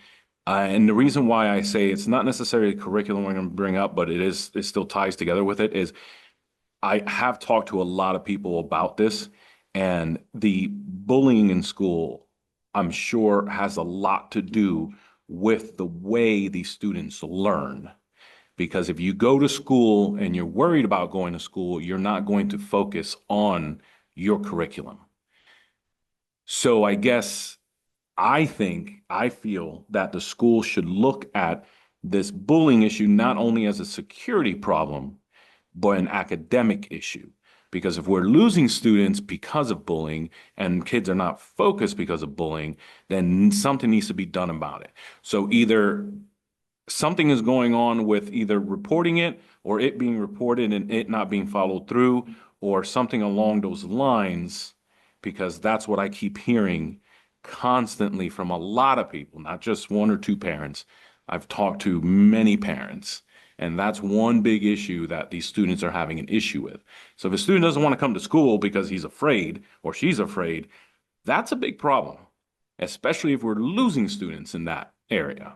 Speaker 7: And the reason why I say it's not necessarily curriculum I'm going to bring up, but it still ties together with it, is I have talked to a lot of people about this, and the bullying in school, I'm sure, has a lot to do with the way these students learn. Because if you go to school and you're worried about going to school, you're not going to focus on your curriculum. So I guess I feel that the school should look at this bullying issue not only as a security problem, but an academic issue. Because if we're losing students because of bullying and kids are not focused because of bullying, then something needs to be done about it. So either something is going on with either reporting it or it being reported and it not being followed through, or something along those lines, because that's what I keep hearing constantly from a lot of people, not just one or two parents. I've talked to many parents, and that's one big issue that these students are having an issue with. So if a student doesn't want to come to school because he's afraid or she's afraid, that's a big problem, especially if we're losing students in that area.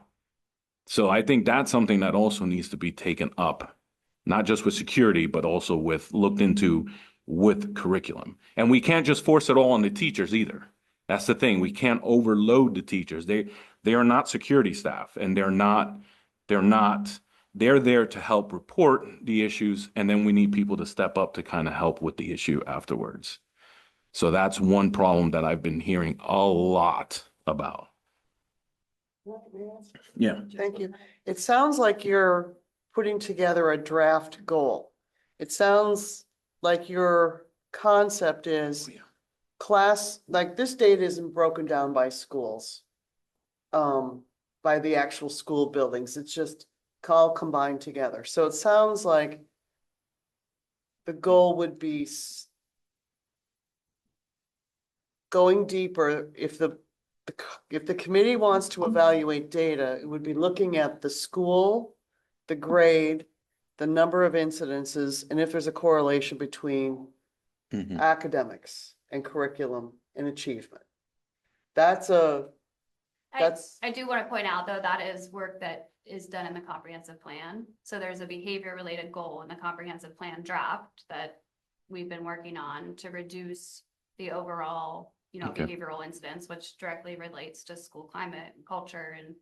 Speaker 7: So I think that's something that also needs to be taken up, not just with security, but also with looked into with curriculum. And we can't just force it all on the teachers either. That's the thing. We can't overload the teachers. They are not security staff, and they're there to help report the issues, and then we need people to step up to kind of help with the issue afterwards. So that's one problem that I've been hearing a lot about. Yeah.
Speaker 2: Thank you. It sounds like you're putting together a draft goal. It sounds like your concept is class, like this data isn't broken down by schools. By the actual school buildings. It's just all combined together. So it sounds like the goal would be going deeper. If the committee wants to evaluate data, it would be looking at the school, the grade, the number of incidences, and if there's a correlation between academics and curriculum and achievement. That's
Speaker 6: I do want to point out, though, that is work that is done in the comprehensive plan. So there's a behavior related goal in the comprehensive plan draft that we've been working on to reduce the overall, behavioral incidents, which directly relates to school climate and culture. And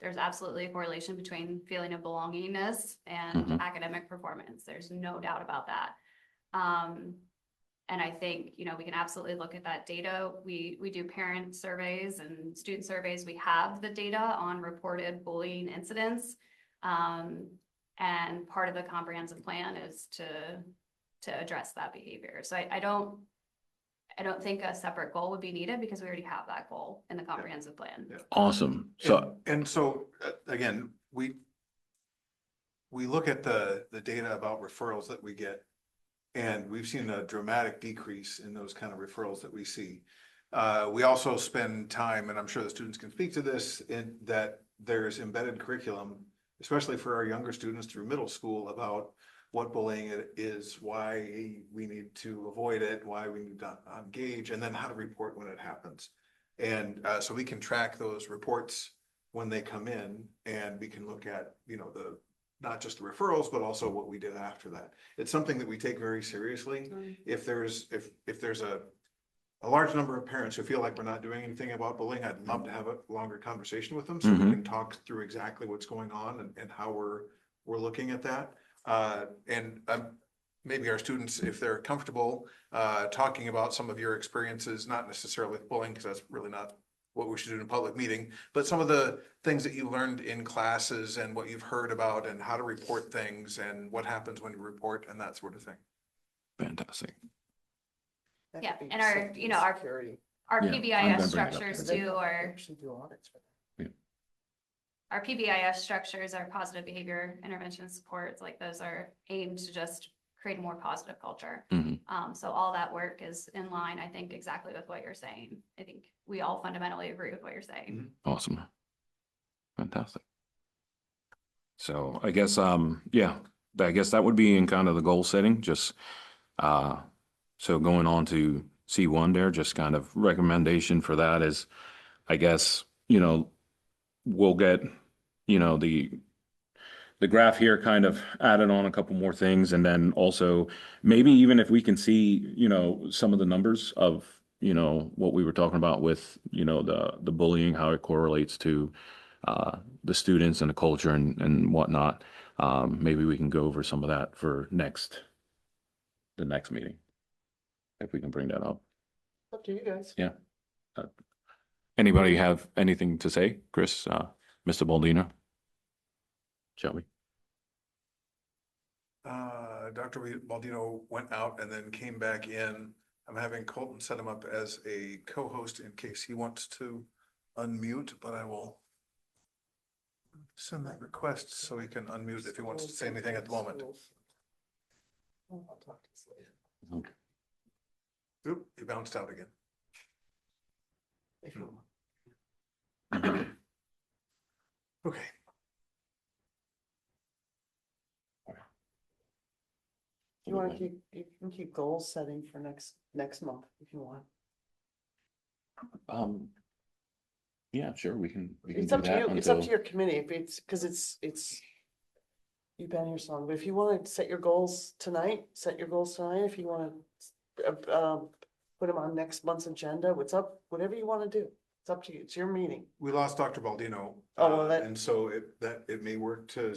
Speaker 6: there's absolutely a correlation between feeling of belongingness and academic performance. There's no doubt about that. And I think, we can absolutely look at that data. We do parent surveys and student surveys. We have the data on reported bullying incidents. And part of the comprehensive plan is to address that behavior. So I don't think a separate goal would be needed because we already have that goal in the comprehensive plan.
Speaker 1: Yeah.
Speaker 7: Awesome. So,
Speaker 1: Again, we look at the data about referrals that we get, and we've seen a dramatic decrease in those kind of referrals that we see. We also spend time, and I'm sure the students can speak to this, in that there's embedded curriculum, especially for our younger students through middle school, about what bullying is, why we need to avoid it, why we need to engage, and then how to report when it happens. And so we can track those reports when they come in, and we can look at, not just the referrals, but also what we did after that. It's something that we take very seriously. If there's a large number of parents who feel like we're not doing anything about bullying, I'd love to have a longer conversation with them so we
Speaker 7: Mhm.
Speaker 1: can talk through exactly what's going on and how we're looking at that. And maybe our students, if they're comfortable talking about some of your experiences, not necessarily with bullying, because that's really not what we should do in a public meeting, but some of the things that you learned in classes and what you've heard about and how to report things and what happens when you report and that sort of thing.
Speaker 7: Fantastic.
Speaker 2: That
Speaker 6: Yeah,
Speaker 2: could be
Speaker 6: and our,
Speaker 2: safety
Speaker 6: you know,
Speaker 2: and
Speaker 6: our
Speaker 2: security.
Speaker 6: Our
Speaker 7: Yeah, I'm gonna
Speaker 6: PBIS
Speaker 7: bring it up.
Speaker 6: structures
Speaker 2: But they
Speaker 6: too are,
Speaker 2: actually do audits for that.
Speaker 6: our PBIS structures are positive behavior intervention supports, like those are aimed to just create a more positive culture.
Speaker 7: Mhm.
Speaker 6: So all that work is in line, I think, exactly with what you're saying. I think we all fundamentally agree with what you're saying.
Speaker 7: Awesome. Fantastic. So I guess, yeah, I guess that would be in kind of the goal setting, just, so going on to C1 there, just kind of recommendation for that is, I guess, we'll get, the graph here kind of added on a couple more things. And then also maybe even if we can see, some of the numbers of, what we were talking about with, the bullying, how it correlates to the students and the culture and whatnot. Maybe we can go over some of that for the next meeting. If we can bring that up.
Speaker 2: Up to you guys.
Speaker 7: Yeah. Anybody have anything to say? Chris, Mr. Baldino? Shelby?
Speaker 1: Dr. Baldino went out and then came back in. I'm having Colton set him up as a co-host in case he wants to unmute, but I will send that request so he can unmute if he wants to say anything at the moment.
Speaker 2: I'll talk to you later.
Speaker 1: Oop, he bounced out again.
Speaker 2: If you want.
Speaker 1: Okay.
Speaker 2: You want to you can keep goal setting for next month if you want.
Speaker 7: Yeah, sure, we can
Speaker 2: It's
Speaker 7: do
Speaker 2: up to
Speaker 7: that
Speaker 2: you. It's up to
Speaker 7: until,
Speaker 2: your committee. If it's, because it's you've been here so long, but if you want to set your goals tonight, set your goals tonight. If you want to put them on next month's agenda, whatever you want to do. It's up to you. It's your meeting.
Speaker 1: We lost Dr. Baldino.
Speaker 2: Oh, well,
Speaker 1: and so it may work to work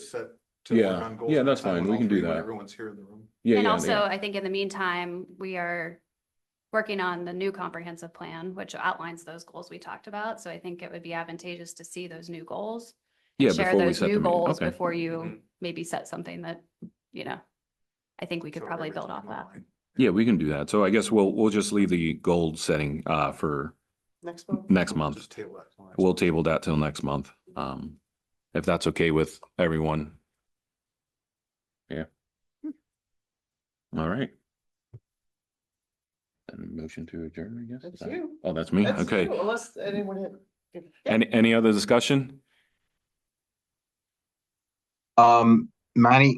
Speaker 7: Yeah.
Speaker 1: on goals.
Speaker 7: Yeah,
Speaker 1: at a
Speaker 7: that's
Speaker 1: time
Speaker 7: fine.
Speaker 1: when
Speaker 7: We
Speaker 1: all
Speaker 7: can do
Speaker 1: three, when
Speaker 7: that.
Speaker 1: Everyone's here in the room.
Speaker 7: yeah,
Speaker 6: And
Speaker 7: yeah,
Speaker 6: also,
Speaker 7: yeah.
Speaker 6: I think in the meantime, we are working on the new comprehensive plan, which outlines those goals we talked about. So I think it would be advantageous to see those new goals.
Speaker 7: Yeah,
Speaker 6: Share
Speaker 7: before we
Speaker 6: those
Speaker 7: set the
Speaker 6: new
Speaker 7: meeting.
Speaker 6: goals
Speaker 7: Okay.
Speaker 6: before you
Speaker 1: Mhm.
Speaker 6: maybe set something that, I think we could
Speaker 1: So
Speaker 6: probably build
Speaker 1: everything's
Speaker 6: off that.
Speaker 1: online.
Speaker 7: Yeah, we can do that. So I guess we'll just leave the goal setting for
Speaker 2: Next month.
Speaker 7: next
Speaker 1: We'll
Speaker 7: month.
Speaker 1: just table that till next
Speaker 7: We'll
Speaker 1: month.
Speaker 7: table that till next month. If that's okay with everyone. Yeah. All right. And motion to adjourn, I guess.
Speaker 2: That's
Speaker 7: Is that-
Speaker 2: you.
Speaker 7: Oh, that's me.
Speaker 2: That's
Speaker 7: Okay.
Speaker 2: you, unless anyone had. Yeah.
Speaker 7: Any other discussion?
Speaker 5: Manny,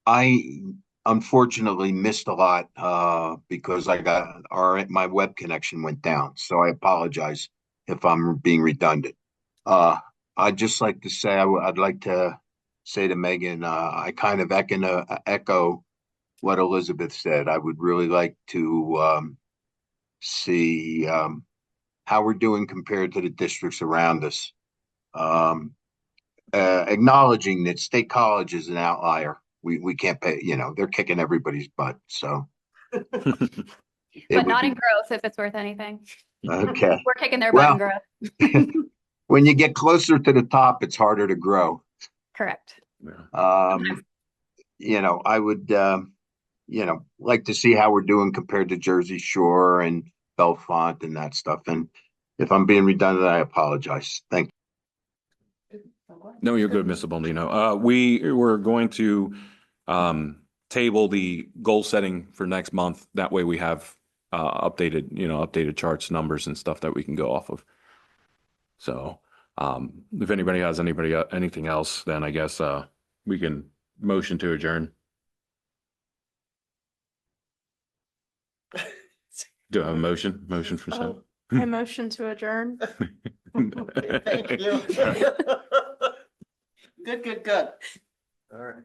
Speaker 5: I unfortunately missed a lot, because my web connection went down, so I apologize if I'm being redundant. I'd just like to say, I'd like to say to Megan, I kind of echo what Elizabeth said. I would really like to, see, how we're doing compared to the districts around us. Acknowledging that State College is an outlier. We can't pay, they're kicking everybody's butt, so. it
Speaker 6: But
Speaker 5: would
Speaker 6: not
Speaker 5: be-
Speaker 6: in growth if it's worth anything.
Speaker 5: Okay,
Speaker 6: We're kicking their butt in
Speaker 5: Well-
Speaker 6: growth.
Speaker 5: when you get closer to the top, it's harder to grow.
Speaker 6: Correct.
Speaker 7: Yeah.
Speaker 5: I would, like to see how we're doing compared to Jersey Shore and Bellefonte and that stuff. And if I'm being redundant, I apologize. Thank you.
Speaker 7: No, you're good, Mr. Baldino. We were going to table the goal setting for next month. That way we have updated charts, numbers and stuff that we can go off of. So if anybody has anything else, then I guess we can motion to adjourn. Do I have a motion? Motion for Seth?
Speaker 10: I motion to adjourn.
Speaker 2: Thank you. Good, good, good.
Speaker 1: All right.